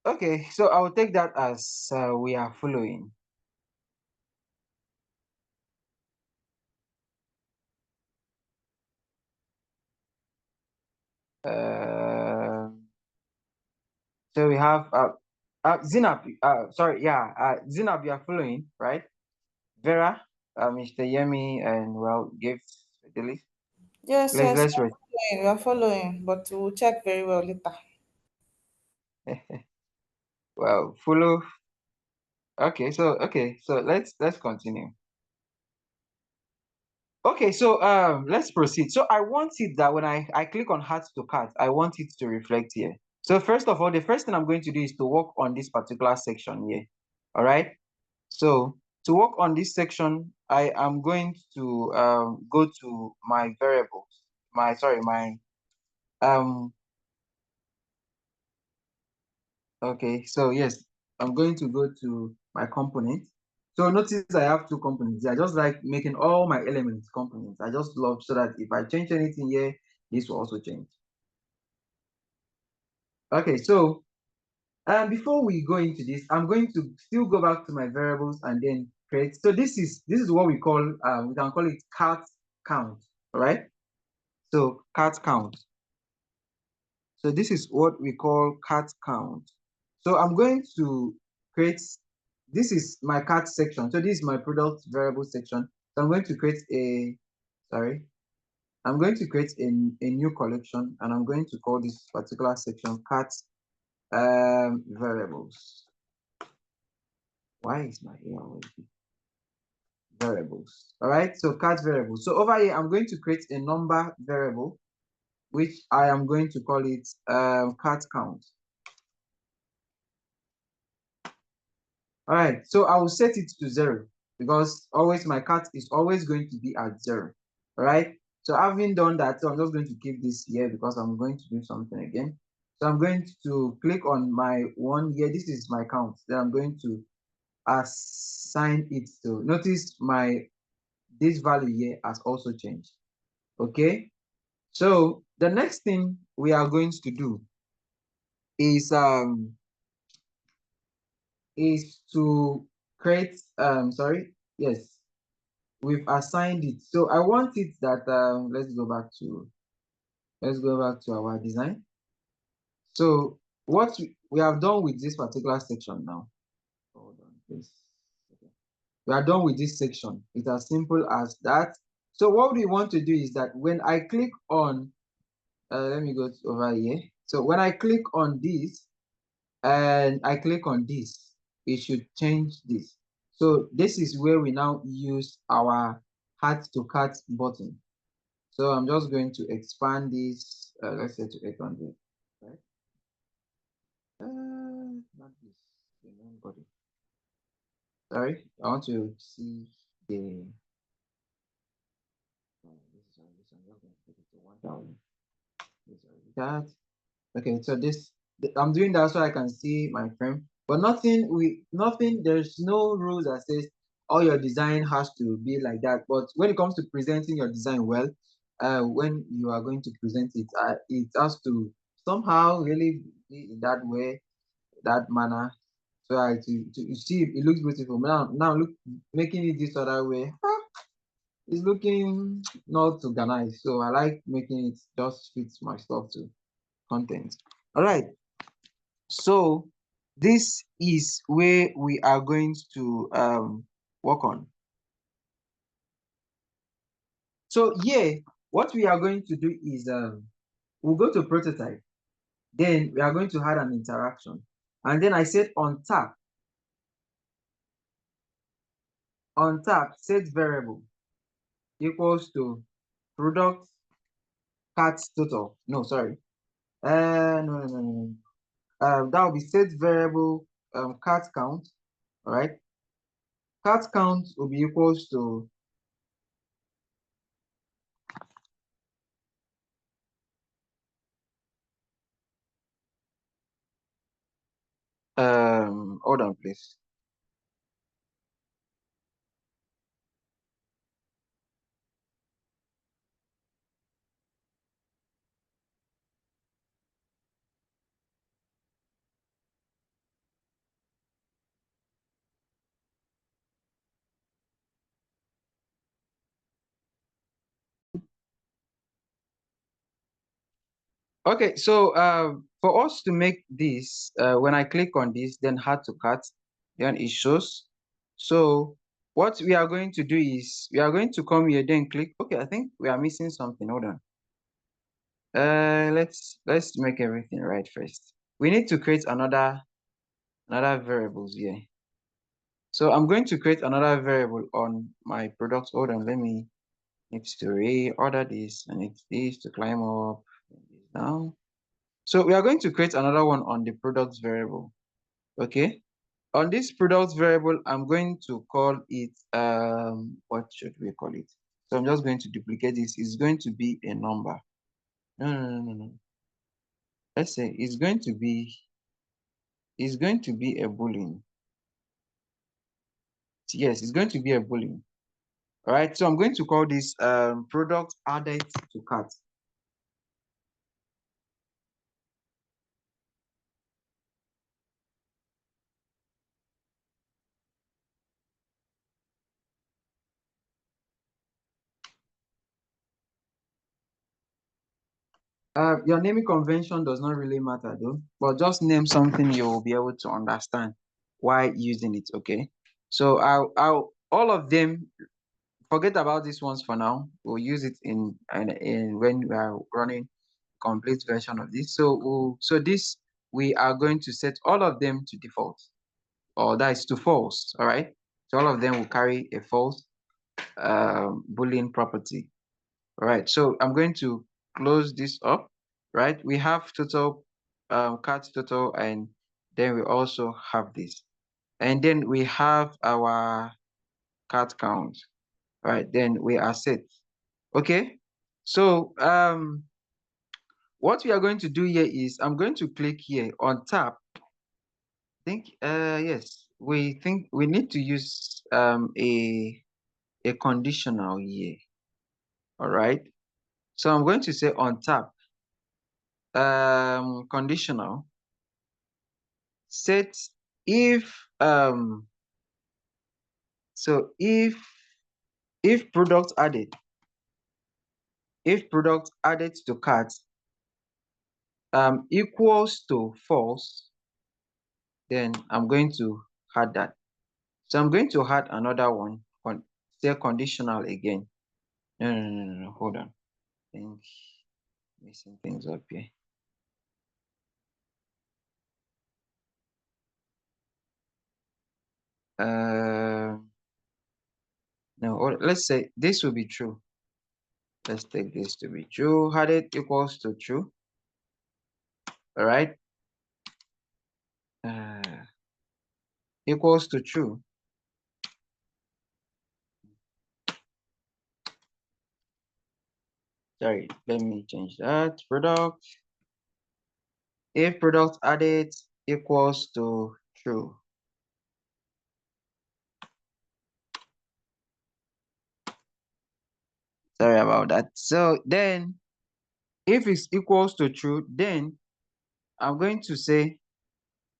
Okay, so I will take that as we are following. So we have Zinab, sorry, yeah, Zinab, you are following, right? Vera, Mr. Yemi, and well, Gift, Delete. Yes, yes, Let's rest. we are following, but we'll check very well later. Well, follow. Okay, so let's continue. Okay, so let's proceed. So I want it that when I click on add to cart, I want it to reflect here. So first of all, the first thing I'm going to do is to work on this particular section here. All right. So to work on this section, I am going to go to my variables. My um okay, so yes, I'm going to go to my component. So notice I have 2 components. I just like making all my elements components. I just love so that if I change anything here, this will also change. Okay, so before we go into this, I'm going to still go back to my variables and then create. So this is what we call we can call it cart count. All right. So cart count. So this is what we call cart count. So I'm going to create, this is my cart section. So this is my product variable section. So I'm going to create I'm going to create a new collection, and I'm going to call this particular section cart variables. Why is my ear always variables? All right, so cart variables. So over here, I'm going to create a number variable, which I am going to call it cart count. All right, so I will set it to 0 because always my cat is always going to be at 0. All right, so having done that, so I'm just going to keep this here because I'm going to do something again. So I'm going to click on my one here. This is my count. Then I'm going to assign it to, notice this value here has also changed. Okay, so the next thing we are going to do is to create yes, we've assigned it. So I want it that let's go back to our design. So what we have done with this particular section now. Hold on, please. Okay. We are done with this section. It's as simple as that. So what we want to do is that when I click on let me go over here. So when I click on this and I click on this, it should change this. So this is where we now use our add to cart button. So I'm just going to expand this, let's say to 800, right? Not this, the main body. Sorry, I want to see the, this one, just going to put it to 1000. That. Okay, so I'm doing that so I can see my frame, but nothing, there's no rule that says all your design has to be like that. But when it comes to presenting your design well, when you are going to present it, it has to somehow really be in that way, that manner, so you see it looks beautiful. Now look, making it this other way, it's looking not too organized. So I like making it just fits my stuff to content. All right. So this is where we are going to work on. So yeah, what we are going to do is we'll go to prototype. Then we are going to add an interaction. And then I said on tap, set variable equals to product cat total. No, sorry. No. That will be set variable cat count. All right. Cat count will be equals to hold on, please. Okay, so for us to make this, when I click on this, then add to cart, then it shows. So what we are going to do is we are going to come here, then click. Okay, I think we are missing something. Hold on. Let's make everything right first. We need to create another variables here. So I'm going to create another variable on my product. Hold on, let me need to reorder this. I need this to climb up now. So we are going to create another one on the product variable. Okay. On this product variable, I'm going to call it what should we call it? So I'm just going to duplicate this. It's going to be a number. No. Let's say it's going to be a boolean. Yes, it's going to be a boolean. All right. So I'm going to call this product added to cart. Your naming convention does not really matter though, but just name something you will be able to understand why using it. Okay. So I'll all of them, forget about these ones for now. We'll use it in when we are running complete version of this. So this we are going to set all of them to default, or that is to false. All right. So all of them will carry a false Boolean property. All right, so I'm going to close this up, right? We have total, cart total, and then we also have this. And then we have our cart count, right? Then we are set. Okay, so what we are going to do here is I'm going to click here on tab. I think, yes, we think we need to use a conditional here. All right, so I'm going to say on tab. Conditional set if so if product added, to cart equals to false, then I'm going to add that. So I'm going to add another one on say conditional again. No, hold on. I think messing things up here. No, let's say this will be true. Let's take this to be true. Added equals to true. All right. Equals to true. Sorry, let me change that. Product. If product added equals to true. Sorry about that. So then if it's equals to true, then I'm going to say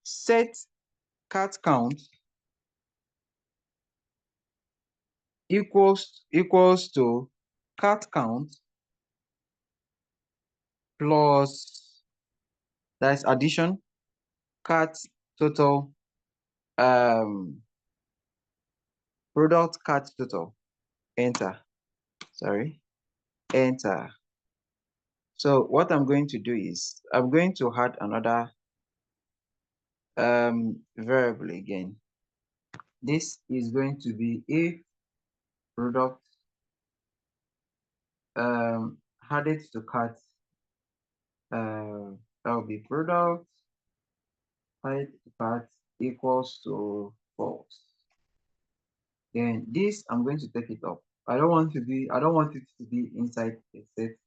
set cat count equals to cat count plus, that's addition, cat total, product cat total. Enter. Sorry. Enter. So what I'm going to do is I'm going to add another variable again. This is going to be if product added to cart, that will be product added to cart equals to false. Then this I'm going to take it up. I don't want it to be inside a set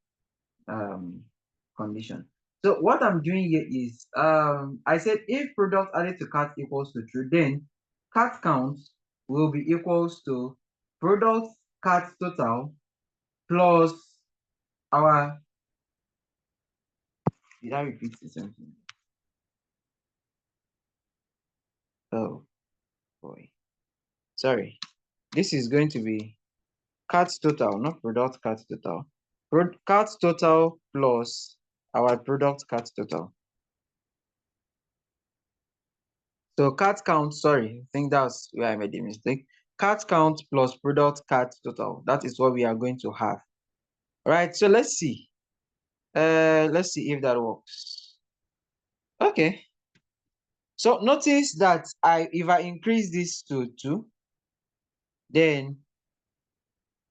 condition. So what I'm doing here is I said if product added to cart equals to true, then cart count will be equals to product cart total plus our, did I repeat something? Oh boy. Sorry. This is going to be cart total, not product cart total. Cart total plus our product cart total. So cart count, sorry, I think that's where I made the mistake. Cart count plus product cart total. That is what we are going to have. All right, so let's see. Let's see if that works. Okay. So notice that if I increase this to 2, then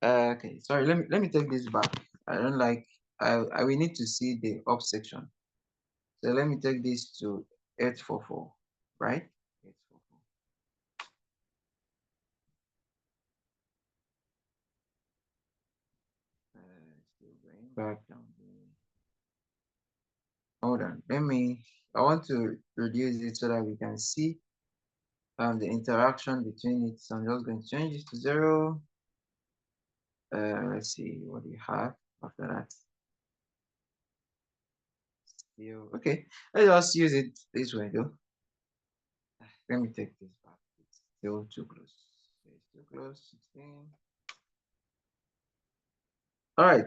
okay, sorry, let me take this back. I don't like, I will need to see the up section. So let me take this to 844, right? 844. Still going back down there. Hold on, I want to reduce it so that we can see the interaction between it. So I'm just going to change this to 0. Let's see what we have after that. Still, okay, let's just use it this way though. Let me take this back. It's still too close. It's too close. 16. All right.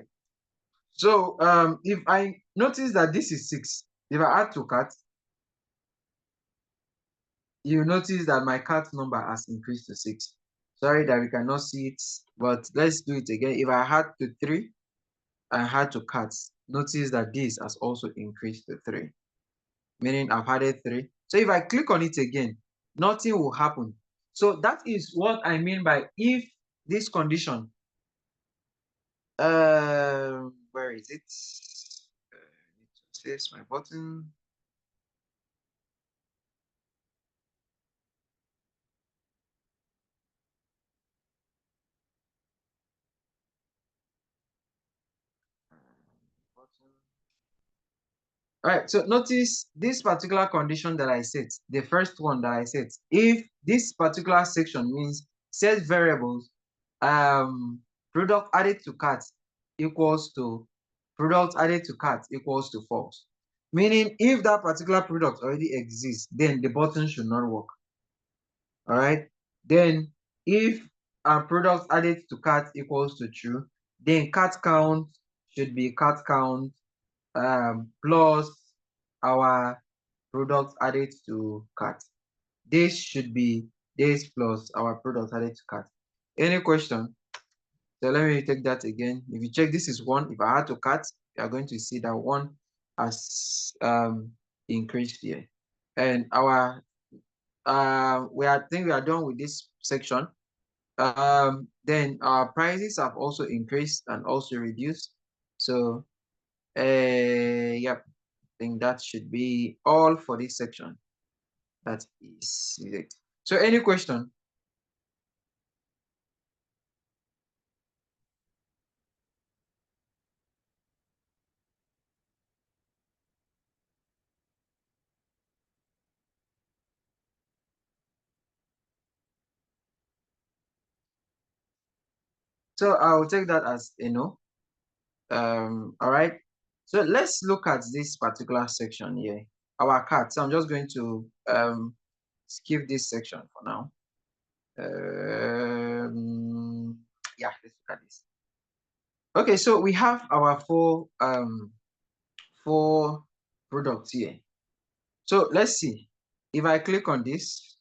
So if I notice that this is 6, if I add to cart, you notice that my cart number has increased to 6. Sorry that we cannot see it, but let's do it again. If I add to 3 and add to cart, notice that this has also increased to 3, meaning I've added 3. So if I click on it again, nothing will happen. So that is what I mean by if this condition, where is it? I need to place my button. Button. All right, so notice this particular condition that I set, the first one that I set, if this particular section means set variables, product added to cart equals to product added to cart equals to false. Meaning if that particular product already exists, then the button should not work. All right. Then if our product added to cart equals to true, then cart count should be cart count plus our product added to cart. This should be this plus our product added to cart. Any question? So let me take that again. If you check, this is 1. If I add to cart, you are going to see that 1 has increased here. And our I think we are done with this section. Then our prices have also increased and also reduced. So yep, I think that should be all for this section. That is it. So any question? So I'll take that as a no. All right. So let's look at this particular section here. Our cart. So I'm just going to skip this section for now. Yeah, let's look at this. Okay, so we have our four products here. So let's see. If I click on this,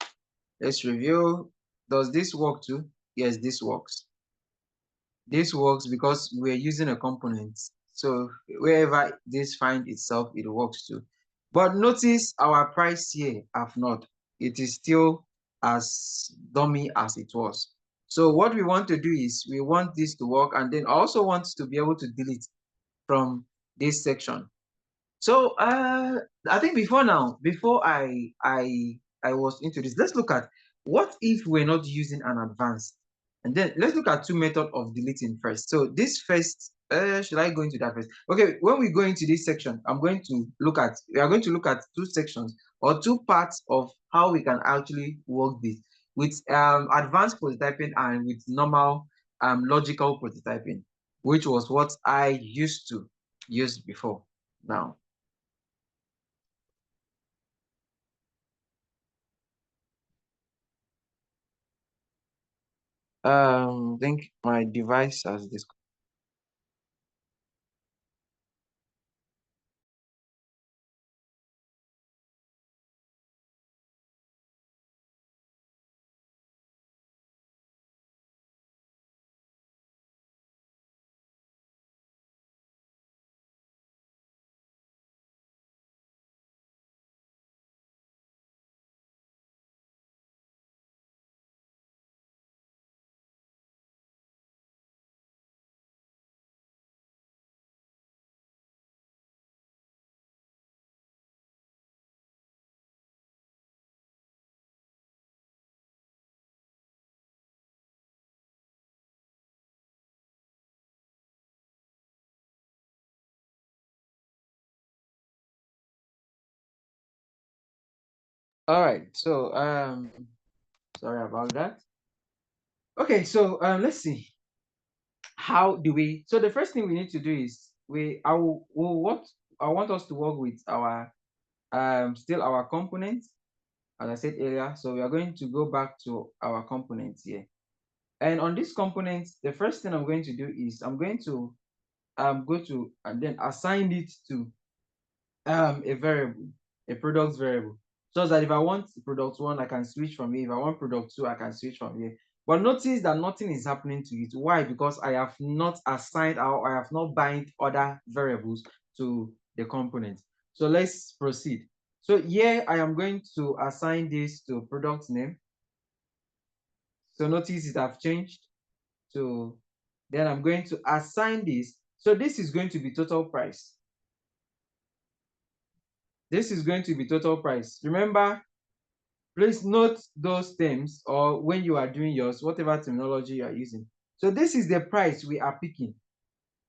let's review. Does this work too? Yes, this works. This works because we're using a component. So wherever this finds itself, it works too. But notice our price here have not. It is still as dummy as it was. So what we want to do is we want this to work, and then also want to be able to delete from this section. So I think before I was into this, let's look at what if we're not using an advanced. And then let's look at two methods of deleting first. So this first, should I go into that first? Okay, when we go into this section, we are going to look at two sections or two parts of how we can actually work this with advanced prototyping and with normal logical prototyping, which was what I used to use before now. I think my device has this. All right. So sorry about that. Okay, so let's see. How do we? So the first thing we need to do is I want us to work with our still our components, as I said earlier. So we are going to go back to our components here. And on this component, the first thing I'm going to do is I'm going to go to and then assign it to a variable, a product variable. So that if I want product one, I can switch from here. If I want product two, I can switch from here. But notice that nothing is happening to it. Why? Because I have not assigned or I have not bind other variables to the component. So let's proceed. So here I am going to assign this to product name. So notice it have changed to, then I'm going to assign this. So this is going to be total price. This is going to be total price. Remember, please note those terms, or when you are doing yours, whatever terminology you are using. So this is the price we are picking,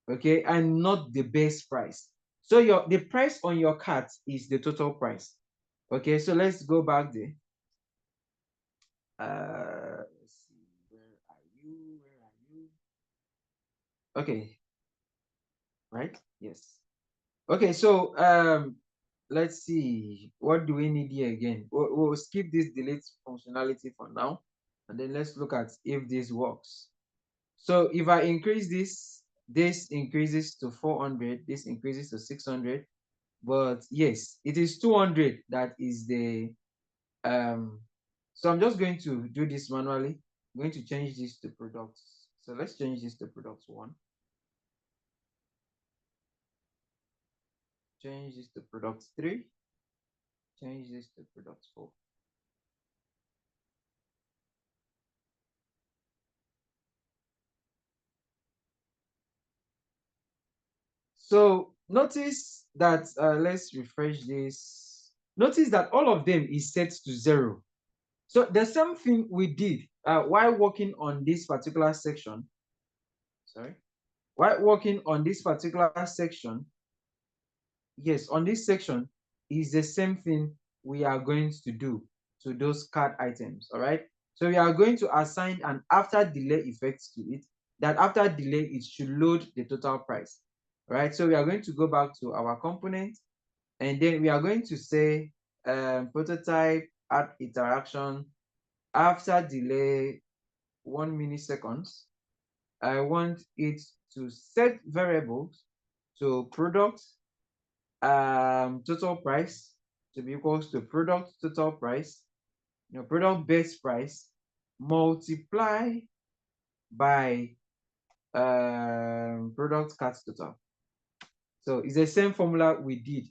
okay, and not the base price. So the price on your cart is the total price. Okay, so let's go back there. Let's see, where are you? Where are you? Okay, right? Yes. Okay, so let's see. What do we need here again? We'll skip this delete functionality for now, and then let's look at if this works. So if I increase this, this increases to 400, this increases to 600, but yes, it is 200 that is the so I'm just going to do this manually. I'm going to change this to products. So let's change this to products one. Change this to products three. Change this to products four. So notice that, let's refresh this. Notice that all of them is set to 0. So the same thing we did while working on this particular section. Sorry. While working on this particular section, yes, on this section is the same thing we are going to do to those card items. All right. So we are going to assign an after delay effect to it. That after delay, it should load the total price. right? So we are going to go back to our component, and then we are going to say prototype add interaction after delay 1 milliseconds. I want it to set variables to product total price to be equals to product total price, product base price multiply by product cat total. So it's the same formula we did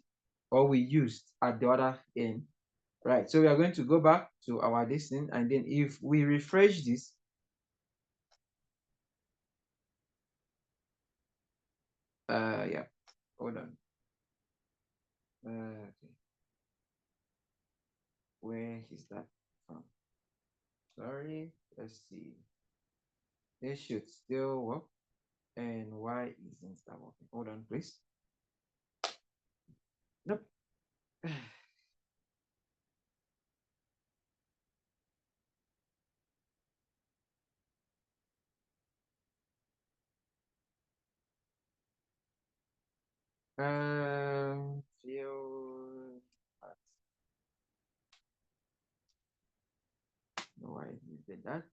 or we used at the other end, right? So we are going to go back to our listing, and then if we refresh this, yeah, hold on. Okay, where is that from? Sorry, let's see. It should still work. And why isn't that working? Hold on, please. Nope. Feel. No, why did that?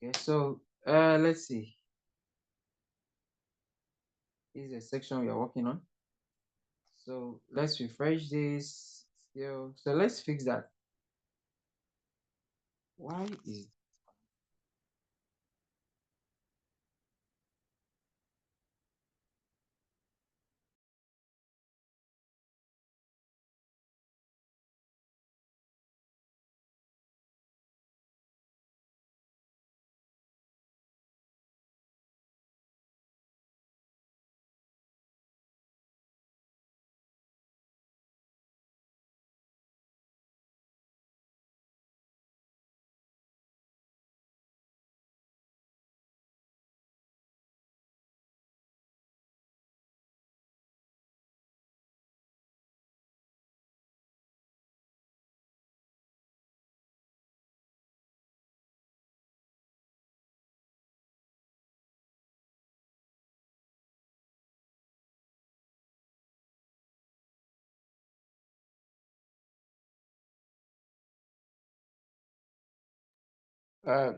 Okay, so let's see. This is a section we are working on. So let's refresh this still. So let's fix that. Why is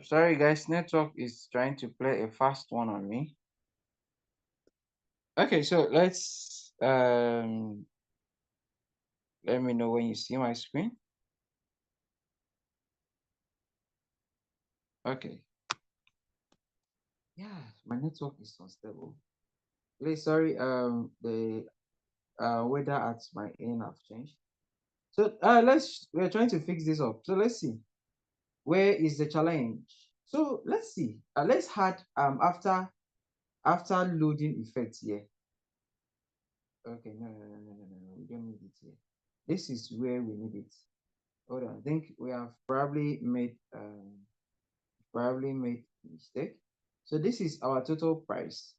sorry guys, network is trying to play a fast one on me. Okay, so let's let me know when you see my screen. Okay. Yeah, my network is unstable. Please, sorry, the weather at my end have changed. So we're trying to fix this up. So let's see. Where is the challenge? So let's see. Let's add after loading effects here. Okay, no, we don't need it here. This is where we need it. Hold on, I think we have probably made a mistake. So this is our total price,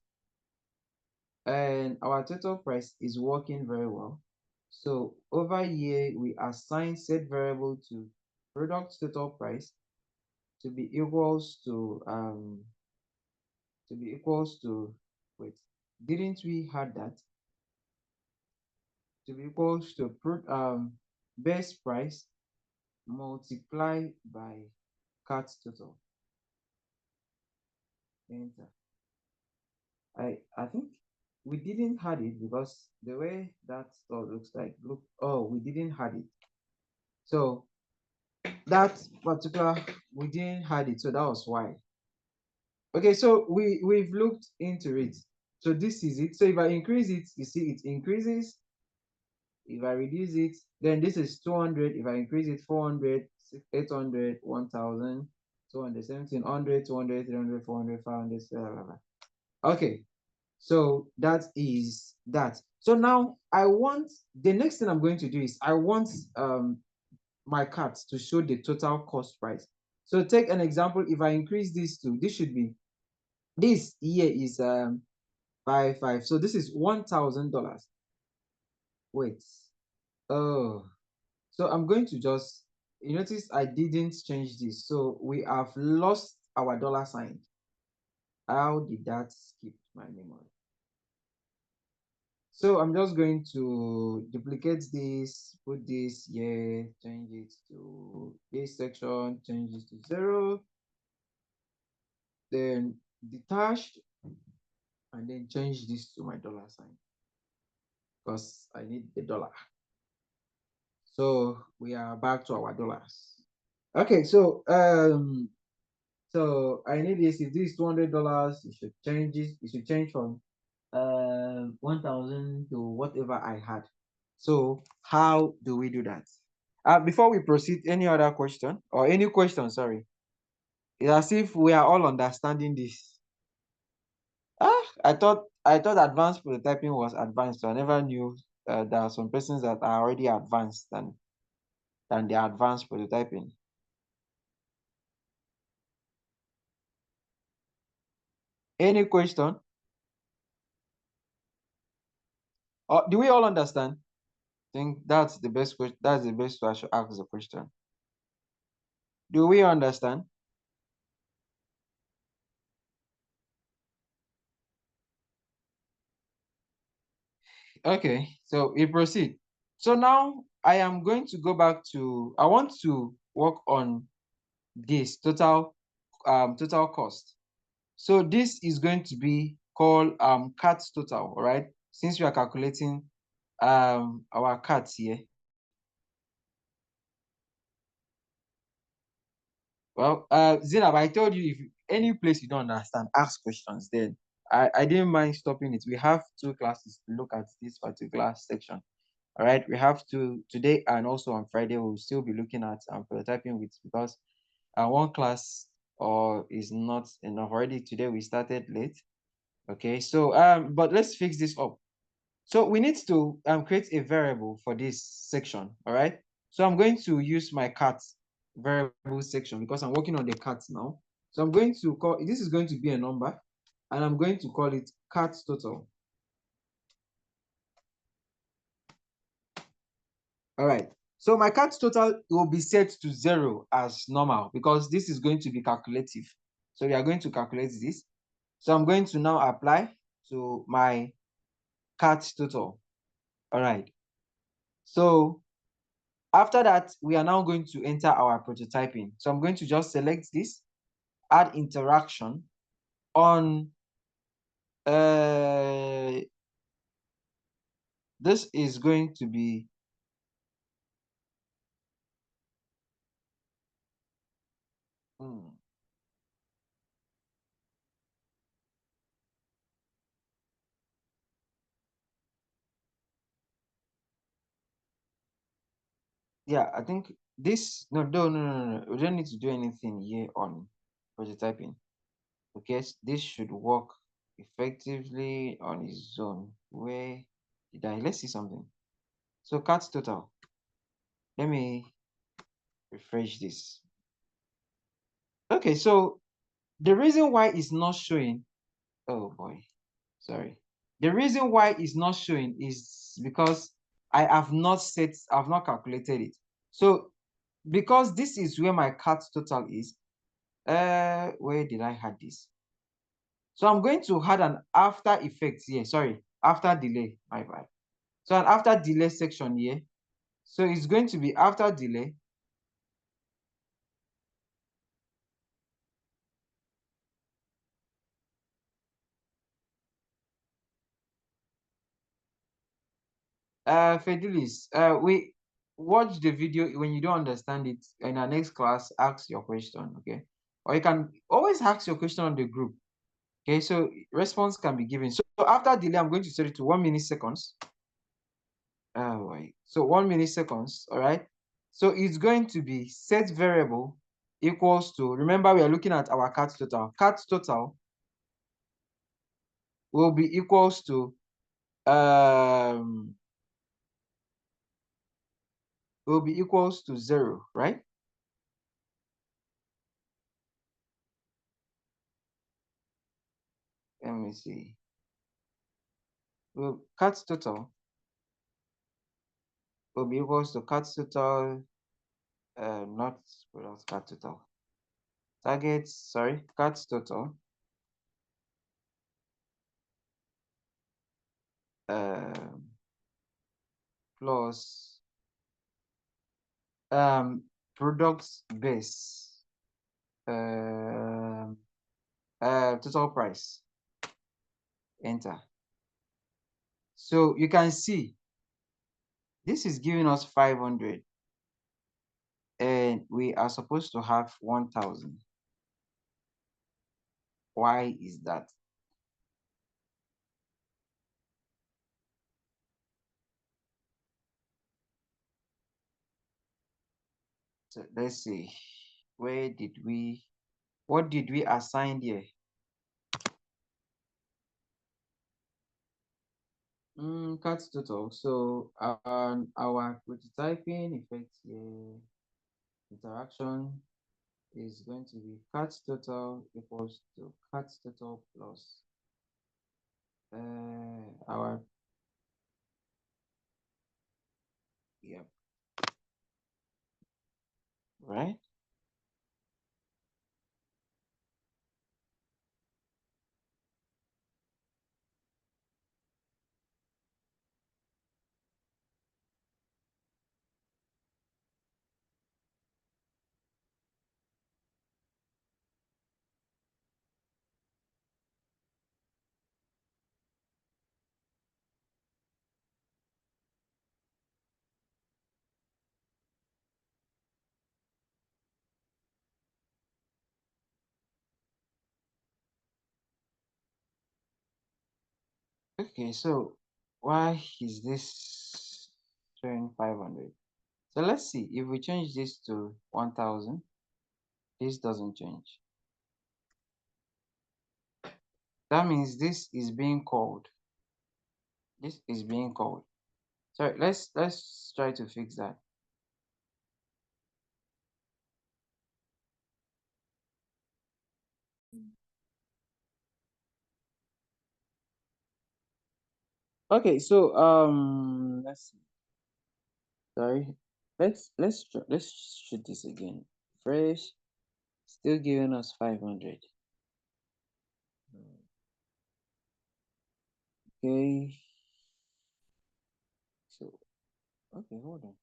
and our total price is working very well. So over here we assign set variable to product total price to be equals to wait, didn't we had that to be equals to best price multiplied by cat total. Enter. I think we didn't had it because the way that store looks like, we didn't had it. So that particular we didn't had it, so that was why. Okay, so we've looked into it. So this is it. So if I increase it, you see it increases. If I reduce it, then this is 200. If I increase it, 400, 800, 1000, 200, 1700, 200, 300, 400, 500, blah, blah, blah. Okay, so that is that. So now I want, the next thing I'm going to do is I want my cards to show the total cost price. So take an example. If I increase this to, this should be, this here is 5. So this is $1,000. Wait. Oh, so I'm going to just, you notice I didn't change this. So we have lost our dollar sign. How did that skip my memory? So I'm just going to duplicate this, put this here, change it to this section, change it to 0, then detached, and then change this to my dollar sign because I need the dollar. So we are back to our dollars. Okay, so I need this. If this is $200, you should change it. You should change from 1,000 to whatever I had. So how do we do that? Before we proceed, any other question or any question? Sorry, it's as if we are all understanding this. I thought advanced prototyping was advanced. So I never knew there are some persons that are already advanced than the advanced prototyping. Any question? Or do we all understand? I think that's the best question. That's the best way I should ask the question. Do we understand? Okay, so we proceed. So now I am going to go back to, I want to work on this total cost. So this is going to be called cut total, all right? Since we are calculating our cuts here. Well, Zainab, I told you if any place you don't understand, ask questions. Then I didn't mind stopping it. We have 2 classes to look at this particular section. All right, we have to today and also on Friday. We'll still be looking at prototyping with because one class or is not enough already. Today we started late. Okay, so but let's fix this up. So we need to create a variable for this section. All right. So I'm going to use my cat variable section because I'm working on the cat now. So I'm going to call this is going to be a number, and I'm going to call it cat total. All right. So my cat total will be set to 0 as normal because this is going to be calculative. So we are going to calculate this. So I'm going to now apply to my cat total. All right. So after that, we are now going to enter our prototyping. So I'm going to just select this, add interaction on, this is going to be, hmm, yeah, I think this, no. We don't need to do anything here on prototyping. Okay, this should work effectively on its own. Where did I, let's see something. So cut total. Let me refresh this. Okay, so the reason why it's not showing, oh boy, sorry. The reason why it's not showing is because I've not calculated it. So because this is where my cut total is, where did I add this? So I'm going to add an after effect here, sorry, after delay, my bad. So an after delay section here. So it's going to be after delay. Fedulis, we watch the video. When you don't understand it in our next class, ask your question, okay? Or you can always ask your question on the group. Okay, so response can be given. So after delay, I'm going to set it to 1 minute seconds. Right. So 1 minute seconds, all right? So it's going to be set variable equals to, remember we are looking at our cat total. Cat total will be equals to, will be equals to 0, right? Let me see. Well, cat total will be equals to cat total, not without cat total. Target, sorry, cat total plus products base total price, enter. So you can see this is giving us 500 and we are supposed to have 1000. Why is that? So let's see, what did we assign here? Cut total. So our prototyping effect here, interaction is going to be cut total equals to cut total plus our, yep, right. Okay, so why is this showing 500? So let's see, if we change this to 1000, this doesn't change. That means this is being called. This is being called. So let's try to fix that. Okay, so let's see. Sorry. Let's shoot this again. Fresh, still giving us 500. Okay. So okay, hold on.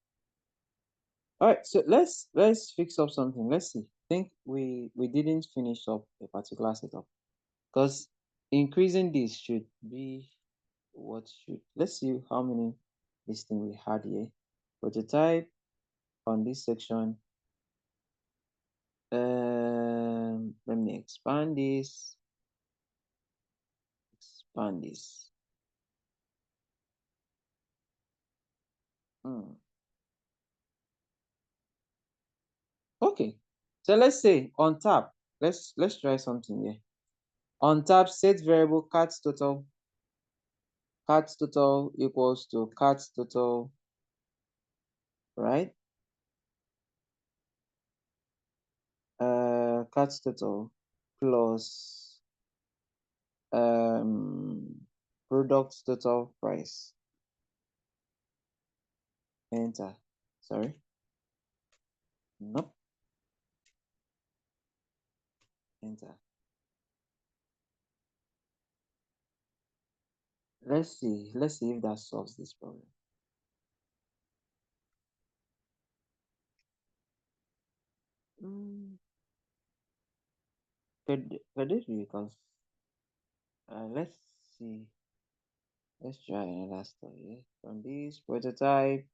All right, so let's fix up something. Let's see. Think we didn't finish up a particular setup because increasing this should be what should. Let's see how many this thing we had here. Prototype on this section. Let me expand this. Expand this. Okay, so let's say on tab, let's try something here. On tab, set variable cat total equals to cat total, right? Cat total plus product total price. Enter. Sorry. Nope. Enter. Let's see. Let's see if that solves this problem. Could it be because let's see. Let's try another story. From this prototype,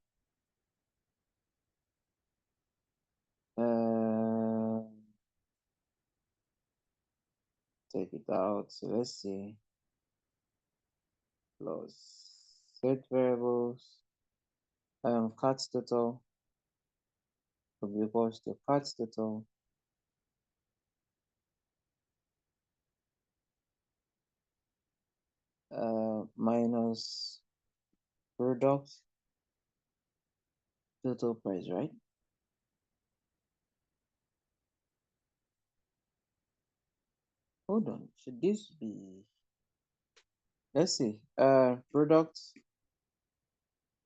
take it out. So let's see. Plus set variables. Cat total will be equals to cat total minus product total price, right? Hold on. Should this be? Let's see. Product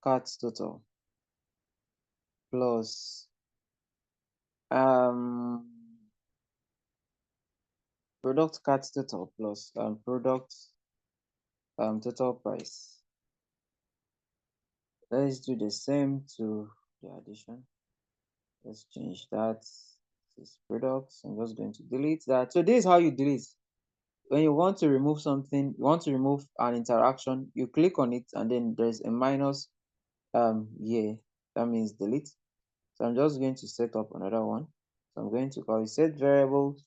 cat total plus um product cat total plus product total price. Let's do the same to the addition. Let's change that. This products. I'm just going to delete that. So this is how you delete. When you want to remove something, you want to remove an interaction, you click on it and then there's a minus here. That means delete. So I'm just going to set up another one. So I'm going to call it set variables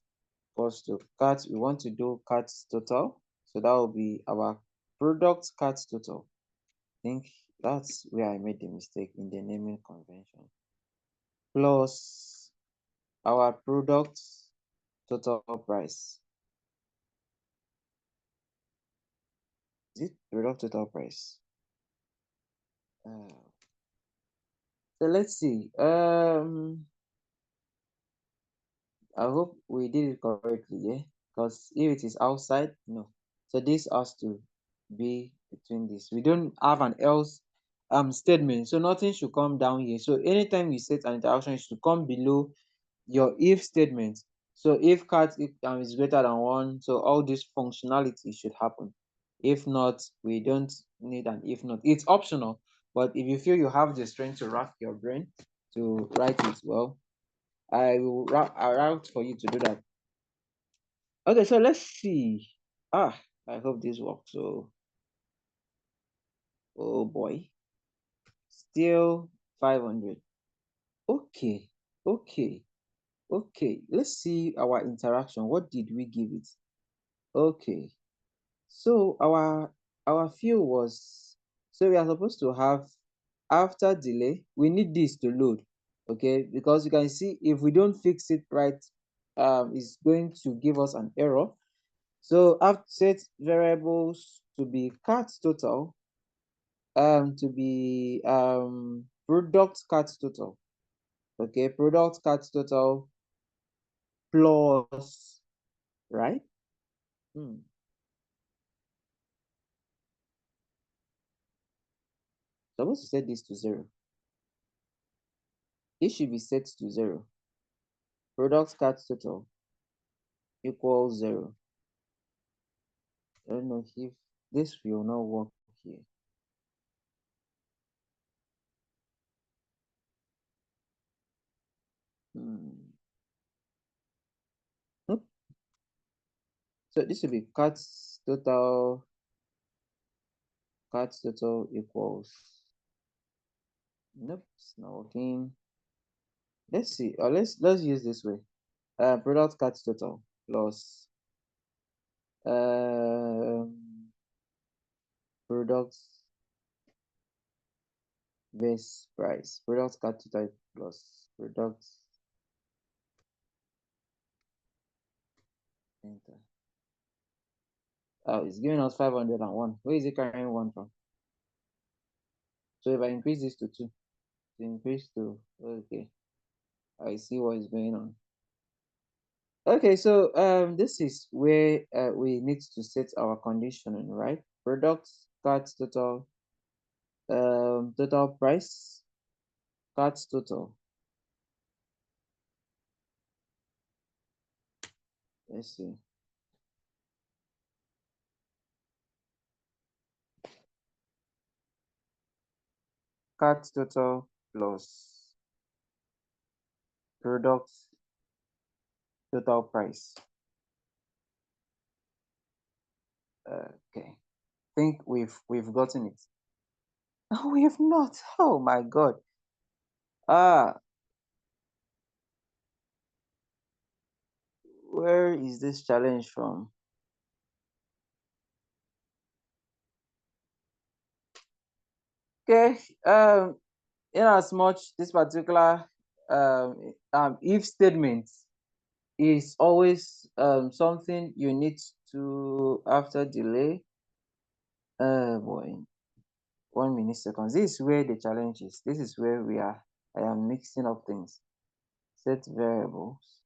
equals to cat. We want to do cat total. So that will be our product cat total. I think that's where I made the mistake in the naming convention. Plus our product total price. Is it product total price? So let's see. I hope we did it correctly, yeah? Because if it is outside, no. So this has to be between this. We don't have an else statement, so nothing should come down here. So anytime you set an interaction, it should come below your if statement. So if cat is greater than 1, so all this functionality should happen. If not, we don't need an if not. It's optional, but if you feel you have the strength to rack your brain to write it well, I will route for you to do that. Okay, so let's see. I hope this works. So, oh boy, still 500. Okay, okay, okay. Let's see our interaction. What did we give it? Okay, so our field was, so we are supposed to have after delay. We need this to load, okay? Because you can see if we don't fix it right, it's going to give us an error. So I've set variables to be cat total, to be product cat total. Okay, product cat total plus, right? Supposed to set this to 0. It should be set to 0. Product cat total equals 0. I don't know if this will not work here. Nope. So this will be cat total equals. Nope, it's not working. Let's see. Let's use this way. Product cat total plus product base price. Product cat total plus product enter. Oh, it's giving us 501. Where is it carrying 1 from? So if I increase this to 2, to increase to, okay, I see what is going on. Okay, so this is where we need to set our conditioning, right? Product cat total, total price, cat total. Let's see. Cat total plus product total price. Okay, I think we've gotten it. Oh, we have not. Oh my god. Where is this challenge from? Okay, in as much this particular if statement is always something you need to after delay. Boy, 1 millisecond. This is where the challenge is. This is where we are. I am mixing up things. Set variables.